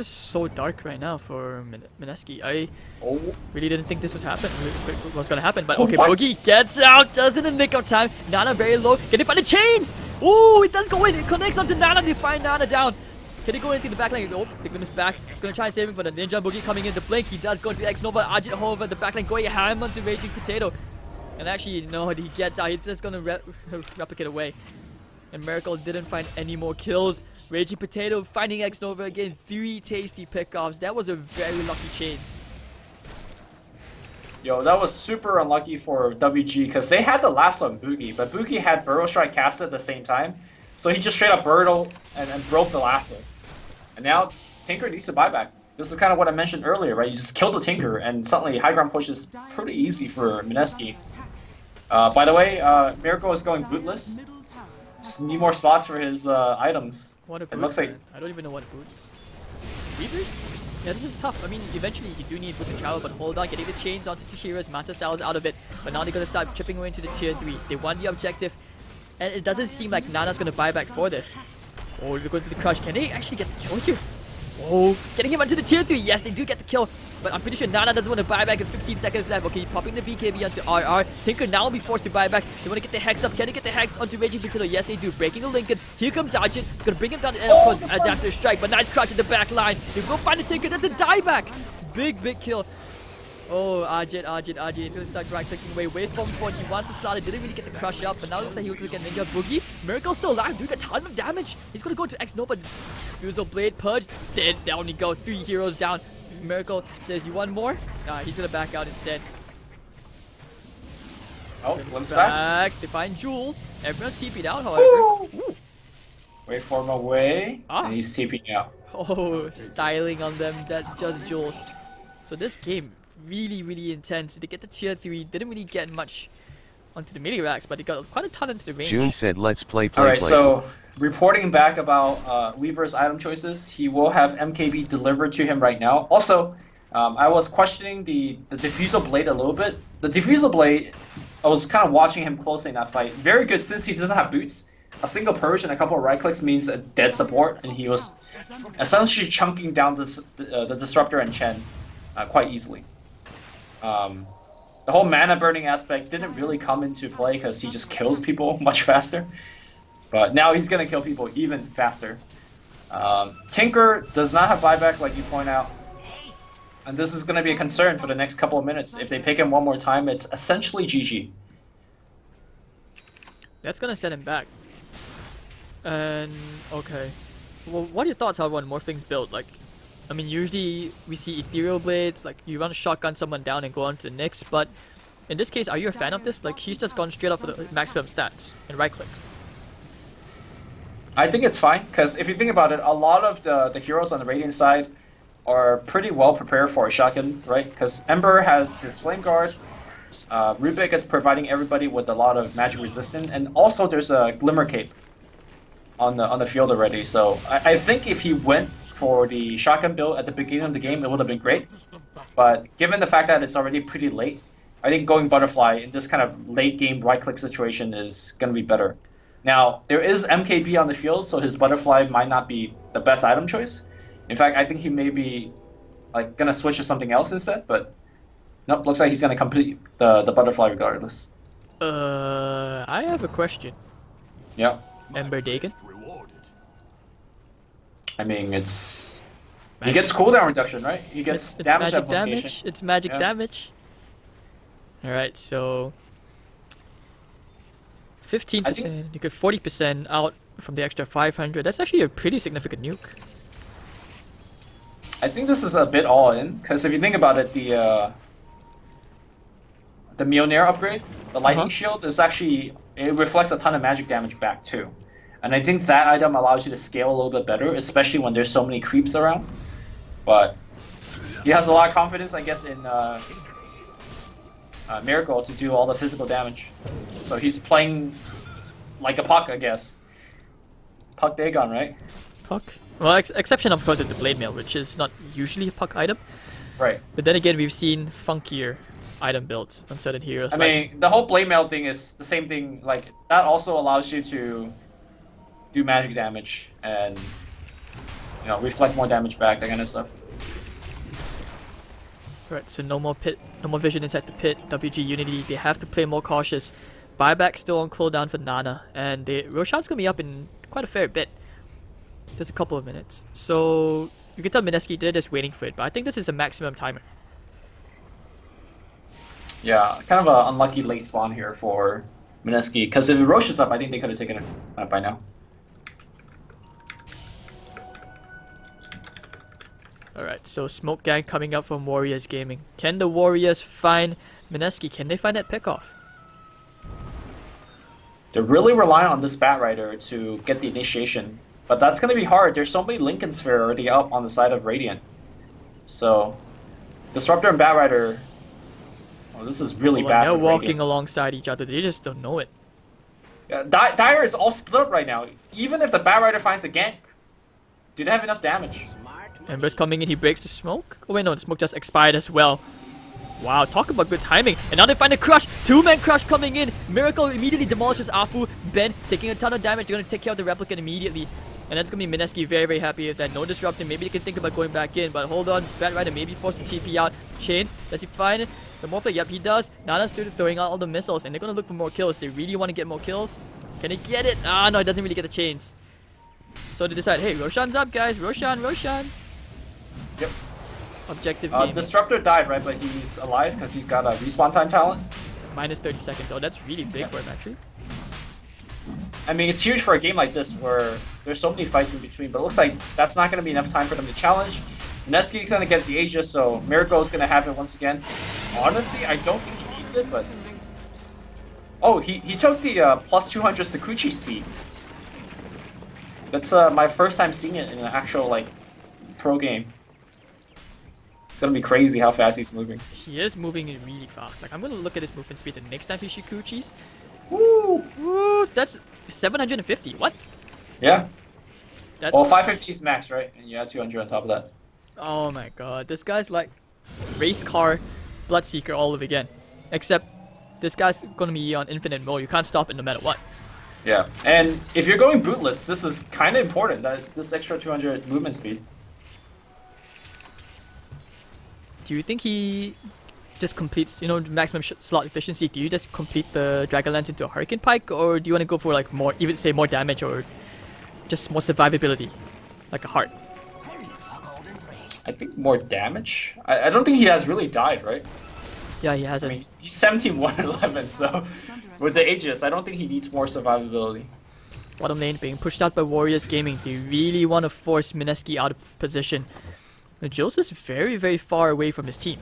so dark right now for Mineski. I really didn't think this was gonna happen, but okay, what? Boogie gets out just in the nick of time. Nana very low. Can they find the chains? Ooh, it does go in. It connects onto Nana. They find Nana down. Can they go into the backline? Oh, the Glimpse back. It's gonna try and save him for the Ninja Boogie coming in. The blink. He does go into X Nova. Ajit however, the backline going ham onto Raging Potato. And actually, no, he gets out. He's just gonna replicate away. And Miracle didn't find any more kills. Raging Potato finding X Nova again. 3 tasty pickoffs. That was a very lucky chase. Yo, that was super unlucky for WG because they had the last on Boogie, but Boogie had Burrow Strike casted at the same time. So he just straight up Burrow and broke the lasso. And now Tinker needs to buyback. This is kind of what I mentioned earlier, right? You just kill the Tinker and suddenly high ground push is pretty easy for Mineski. By the way, Miracle is going bootless. Just need more slots for his items. What a boots, it looks like... I don't even know what boots. Beavers? Yeah, this is tough. I mean, eventually you do need boots and travel, but hold on, getting the chains onto 2 heroes, Manta Styles out of it. But now they're gonna start chipping away into the tier 3. They won the objective, and it doesn't seem like Nana's gonna buy back for this. Oh, they're going to the crush. Can they actually get the kill here? Oh, getting him onto the tier 3. Yes, they do get the kill. But I'm pretty sure Nana doesn't want to buy back with 15 seconds left. Okay, popping the BKB onto RR. Tinker now will be forced to buy back. They want to get the Hex up. Can they get the Hex onto Raging Potato? Yes, they do. Breaking the Lincolns. Here comes Argent. Gonna bring him down to as after a strike. But nice crush in the back line. They will find the Tinker. That's a dieback. Big kill. Oh, Argent. He's gonna start right-clicking away. Waveform spawn. He wants to slot it. Didn't really get the crush up. But now it looks like he looks like a Ninja Boogie. Miracle's still alive. Doing a ton of damage. He's gonna go to X Nova. Fusil Blade. Purge. Dead. Down he go. 3 heroes down. Miracle says, you want more? Nah, he's gonna back out instead. Oh, glimpse back. They find Jules. Everyone's TP'd out, however. Ooh. Waveform away. And he's TP'ing out. Oh, styling on them. That's just Jules. So this game, really intense. They get the tier 3. Didn't really get much onto the melee racks, but they got quite a ton into the range. June said, let's play. Alright, so reporting back about Weaver's item choices, he will have MKB delivered to him right now. Also, I was questioning the Diffusal Blade a little bit. The Diffusal Blade, I was kind of watching him closely in that fight. Very good since he doesn't have boots. A single purge and a couple of right clicks means a dead support, and he was essentially chunking down the Disruptor and Chen quite easily. The whole mana burning aspect didn't really come into play because he just kills people much faster. But now he's going to kill people even faster. Tinker does not have buyback like you point out. And this is going to be a concern for the next couple of minutes. If they pick him one more time, it's essentially GG. That's going to set him back. And, okay. Well, what are your thoughts, however, on Morphling's build? Like, I mean, usually we see Ethereal Blades, like you run shotgun someone down and go on to the Nyx, but in this case, are you a fan of this? Like, he's just gone straight up for the maximum stats and right click. I think it's fine, because if you think about it, a lot of the heroes on the Radiant side are pretty well prepared for a shotgun, right? Because Ember has his Flame Guard, Rubik is providing everybody with a lot of magic resistance, and also there's a Glimmer Cape on the field already. So I think if he went for the shotgun build at the beginning of the game, it would have been great. But given the fact that it's already pretty late, I think going Butterfly in this kind of late game right click situation is going to be better. Now, there is MKB on the field, so his Butterfly might not be the best item choice. In fact, I think he may be like gonna switch to something else instead, but nope, looks like he's gonna complete the Butterfly regardless. I have a question. Yeah. Ember Dagon? I mean, it's... He gets cooldown reduction, right? He gets it's damage magic amplification. damage. It's magic damage. Alright, so... 15%, you get 40% out from the extra 500. That's actually a pretty significant nuke. I think this is a bit all in, because if you think about it, the Mjolnir upgrade, the lightning shield, is actually, it reflects a ton of magic damage back too. And I think that item allows you to scale a little bit better, especially when there's so many creeps around. But he has a lot of confidence, I guess, in Miracle to do all the physical damage. So he's playing like a Puck, I guess. Puck Dagon, right? Puck? Well, exception of course is the Blade Mail, which is not usually a Puck item. Right. But then again, we've seen funkier item builds on certain heroes. I mean, the whole Blade Mail thing is the same thing. Like, that also allows you to do magic damage and, you know, reflect more damage back, that kind of stuff. Right, so no more pit, no more vision inside the pit. WG.Unity, they have to play more cautious. Buyback still on cooldown for Nana, and Roshan's gonna be up in quite a fair bit. Just a couple of minutes. So you can tell Mineski they're just waiting for it, but I think this is a maximum timer. Yeah, kind of an unlucky late spawn here for Mineski. Because if Roche is up, I think they could have taken it by now. Alright, so Smoke Gang coming up from Warriors Gaming. Can the Warriors find Mineski? Can they find that pickoff? They're really relying on this Batrider to get the initiation. But that's going to be hard. There's so many Lincoln Sphere already up on the side of Radiant. So, Disruptor and Batrider... Oh, this is really bad they're for walking Radiant. alongside each other. They just don't know it. Yeah, Dire is all split up right now. Even if the Batrider finds a gank, do they have enough damage? Ember's coming in, he breaks the smoke. Oh wait, no, the smoke just expired as well. Wow, talk about good timing. And now they find a crush. Two-man crush coming in. Miracle immediately demolishes Afu. Ben taking a ton of damage. They're going to take care of the replicant immediately. And that's going to be Mineski very, very happy with that. No disrupting. Maybe they can think about going back in. But hold on. Batrider may be forced to TP out. Chains. Does he find the Morphle? Yep, he does. Nana's still throwing out all the missiles. And they're going to look for more kills. They really want to get more kills. Can he get it? Ah, no, it doesn't really get the chains. So they decide, hey, Roshan's up, guys. Roshan. Yep. Objective game. Disruptor died, right? But he's alive because he's got a respawn time talent. Minus 30 seconds. Oh, that's really big for him, actually. I mean, it's huge for a game like this where there's so many fights in between, but it looks like that's not going to be enough time for them to challenge. Mineski's going to get the Aegis, so Miracle's going to have it once again. Honestly, I don't think he needs it, but... Oh, he took the plus 200 Sakuchi speed. That's my first time seeing it in an actual, like, pro game. It's gonna be crazy how fast he's moving. He is moving really fast. Like, I'm gonna look at his movement speed the next time he Shikuchis. Woo! Woo! That's 750. What? Yeah. That's... Well, 550 is max, right? And you add 200 on top of that. Oh my god. This guy's like race car Bloodseeker all over again. Except this guy's gonna be on infinite mode. You can't stop it no matter what. Yeah. And if you're going bootless, this is kind of important, that this extra 200 movement speed. Do you think he just completes, you know, maximum slot efficiency? Do you just complete the Dragon Lance into a Hurricane Pike, or do you want to go for like more, even say more damage, or just more survivability, like a heart? I think more damage. I don't think he has really died, right? Yeah, he hasn't. I mean, he's 17-111, so with the Aegis, I don't think he needs more survivability. Bottom lane being pushed out by Warriors Gaming. They really want to force Mineski out of position. Jules is very, very far away from his team.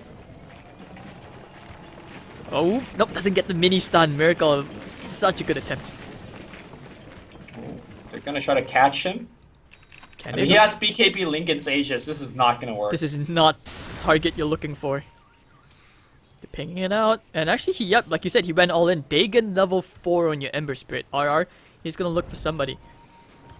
Oh, nope, doesn't get the mini stun. Miracle, such a good attempt. They're gonna try to catch him. I mean, he has BKB Lincoln's Aegis. This is not gonna work. This is not the target you're looking for. They're pinging it out. And actually, yep, like you said, he went all in. Dagon level 4 on your Ember Spirit. RR, he's gonna look for somebody.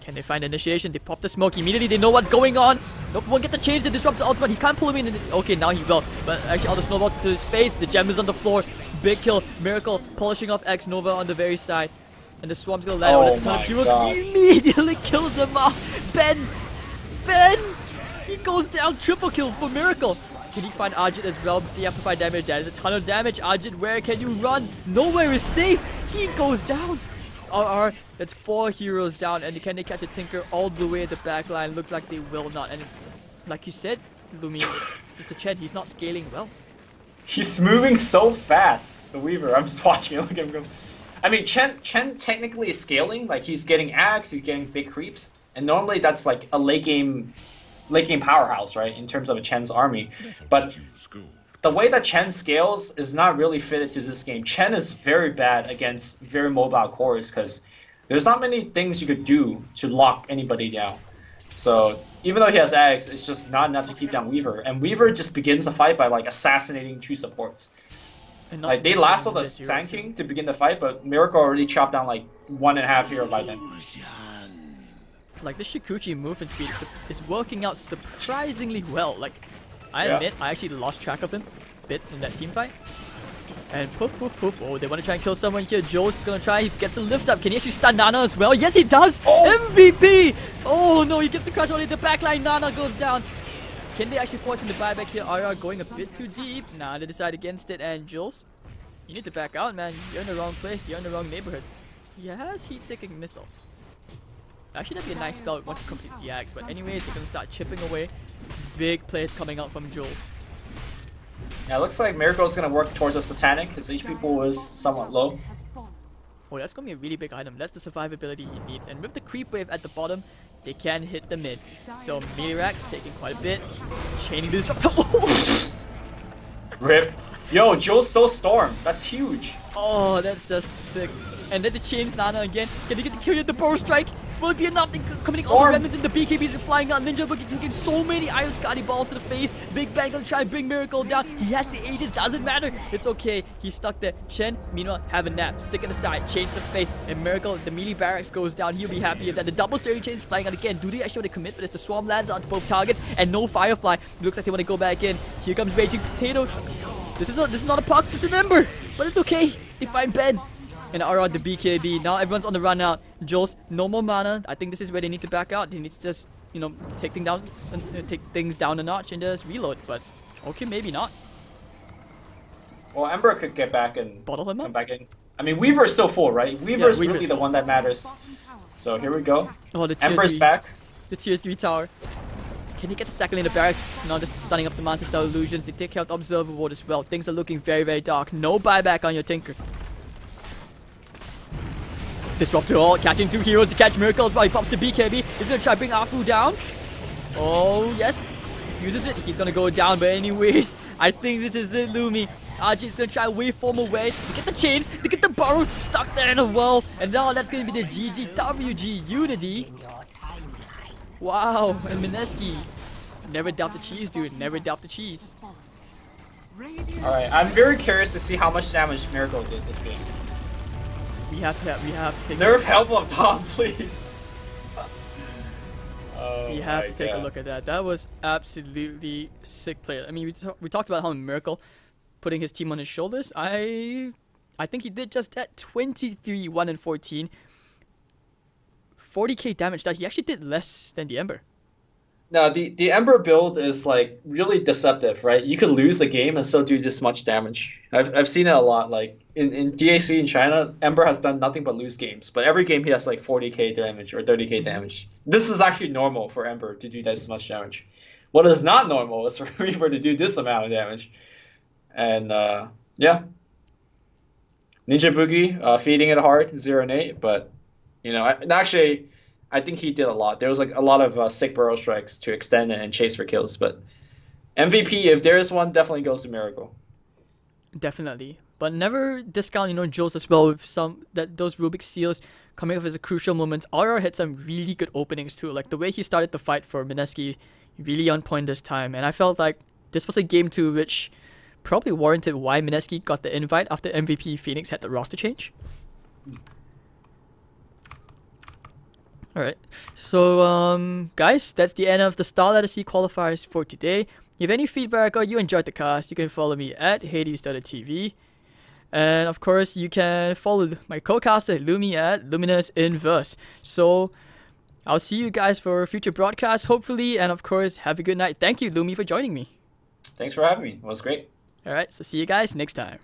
Can they find initiation? They pop the smoke. Immediately they know what's going on. Nope, won't get the change to disrupt the ultimate. He can't pull him in. Okay, now he will. But actually all the snowballs to his face. The gem is on the floor. Big kill. Miracle polishing off X Nova on the very side. And the swamp's gonna land on a ton of heroes. Immediately kills him off. Ben! He goes down. Triple kill for Miracle. Can he find Ajit as well with the amplified damage? That is a ton of damage. Ajit, where can you run? Nowhere is safe. He goes down. RR, that's 4 heroes down, and can they catch a Tinker all the way at the back line? Looks like they will not. And like you said, Lumi, Mr. Chen, he's not scaling well. He's moving so fast, the Weaver. I'm just watching it. Look at him go. I mean, Chen technically is scaling. Like, he's getting Axe, he's getting big creeps, and normally that's like a late game powerhouse, right? In terms of a Chen's army, but the way that Chen scales is not really fitted to this game. Chen is very bad against very mobile cores because there's not many things you could do to lock anybody down. So even though he has Axe, it's just not enough to keep down Weaver. And Weaver just begins the fight by like assassinating 2 supports. Like they lassoed the Sand King to begin the fight, but Miracle already chopped down like 1.5 hero by then. Like this Shikuchi movement speed is working out surprisingly well. Like, I admit, I actually lost track of him a bit in that team fight. And poof, poof, poof. Oh, they want to try and kill someone here. Joe's gonna try. He gets the lift up. Can he actually stun Nana as well? Yes, he does! Oh. MVP! Oh no, he gets the crush only. The backline, Nana goes down. Can they actually force him to buy back here? RR going a bit too deep. Nah, they decide against it. And Jules, you need to back out, man. You're in the wrong place. You're in the wrong neighborhood. He has heat-seeking missiles. Actually, that'd be a nice spell once he completes the axe. But anyways, they're gonna start chipping away. Big plays coming out from Jules. Yeah, it looks like Miracle's gonna work towards a Satanic. His HP pool is somewhat low. Oh, that's going to be a really big item. That's the survivability he needs. And with the creep wave at the bottom, they can hit the mid. So Mirax taking quite a bit. Chaining the disruptor. Rip. Yo, Jules still storm. That's huge. Oh, that's just sick. And then the chains Nana again. Can he get the kill with the bow strike? Will it be enough? Coming all the remnants in the BKBs and flying out. Ninja Boogie taking so many Iron Scotty balls to the face. Big Bang gonna try and bring Miracle down. He has the Aegis, doesn't matter. It's okay. He's stuck there. Chen, meanwhile, have a nap. Stick it aside, chain to the face. And Miracle, the melee barracks goes down. He'll be happy if that. The double steering chains flying out again. Do they actually want to commit for this? The swarm lands onto both targets. And no Firefly. Looks like they want to go back in. Here comes Raging Potato. This is not a puck, this is an Ember. But it's okay. They find Ben. And RR the BKB. Now everyone's on the run out. Jules, no more mana. I think this is where they need to back out. They need to just, you know, take things down a notch and just reload. But okay, maybe not. Well, Ember could get back and bottle him up. Come back in. I mean, Weaver's still full, right? Weaver's really the one that matters. So here we go. Oh, the tier Ember's 3, back. The tier 3 tower. Can he get the second lane of barracks? No, just stunning up the Manta Star illusions. They take care of the Observer Ward as well. Things are looking very, very dark. No buyback on your Tinker. Disruptor all catching 2 heroes to catch Miracles while he pops the BKB. He's gonna try to bring Afu down. Oh yes, uses it. He's gonna go down, but anyways, I think this is it, Lumi. RJ's gonna try waveform away. They get the chains, they get the burrow stuck there in a wall, and now that's gonna be the WG.Unity. Wow, and Mineski. Never doubt the cheese, dude. Never doubt the cheese. Alright, I'm very curious to see how much damage Miracle did this game. We have to take Nerf help of Tom, please. We have to take a look at that. That was absolutely sick play. I mean, we talked about how Miracle putting his team on his shoulders. I think he did just that. 23, 1 and 14. 40k damage. That he actually did less than the Ember. No, the Ember build is like really deceptive, right? You could lose a game and still do this much damage. I've seen it a lot. Like in DAC in China, Ember has done nothing but lose games. But every game he has like 40k damage or 30k damage. This is actually normal for Ember to do this much damage. What is not normal is for Reaver to do this amount of damage. And yeah, Ninja Boogie feeding it hard, 0 and 8. But you know, actually. I think he did a lot. There was like a lot of sick burrow strikes to extend it and chase for kills. But MVP, if there is one, definitely goes to Miracle. Definitely, but never discount, you know, Jules as well with those Rubik's seals coming up as a crucial moment. RR had some really good openings too. Like the way he started the fight for Mineski, really on point this time. And I felt like this was a game 2 which probably warranted why Mineski got the invite after MVP.Phoenix had the roster change. Alright, so guys, that's the end of the Star Letter C qualifiers for today. If you have any feedback or you enjoyed the cast, you can follow me at Hades.TV. And of course, you can follow my co-caster Lumi at Luminous Inverse. So I'll see you guys for future broadcasts, hopefully. And of course, have a good night. Thank you, Lumi, for joining me. Thanks for having me. It was great. Alright, so see you guys next time.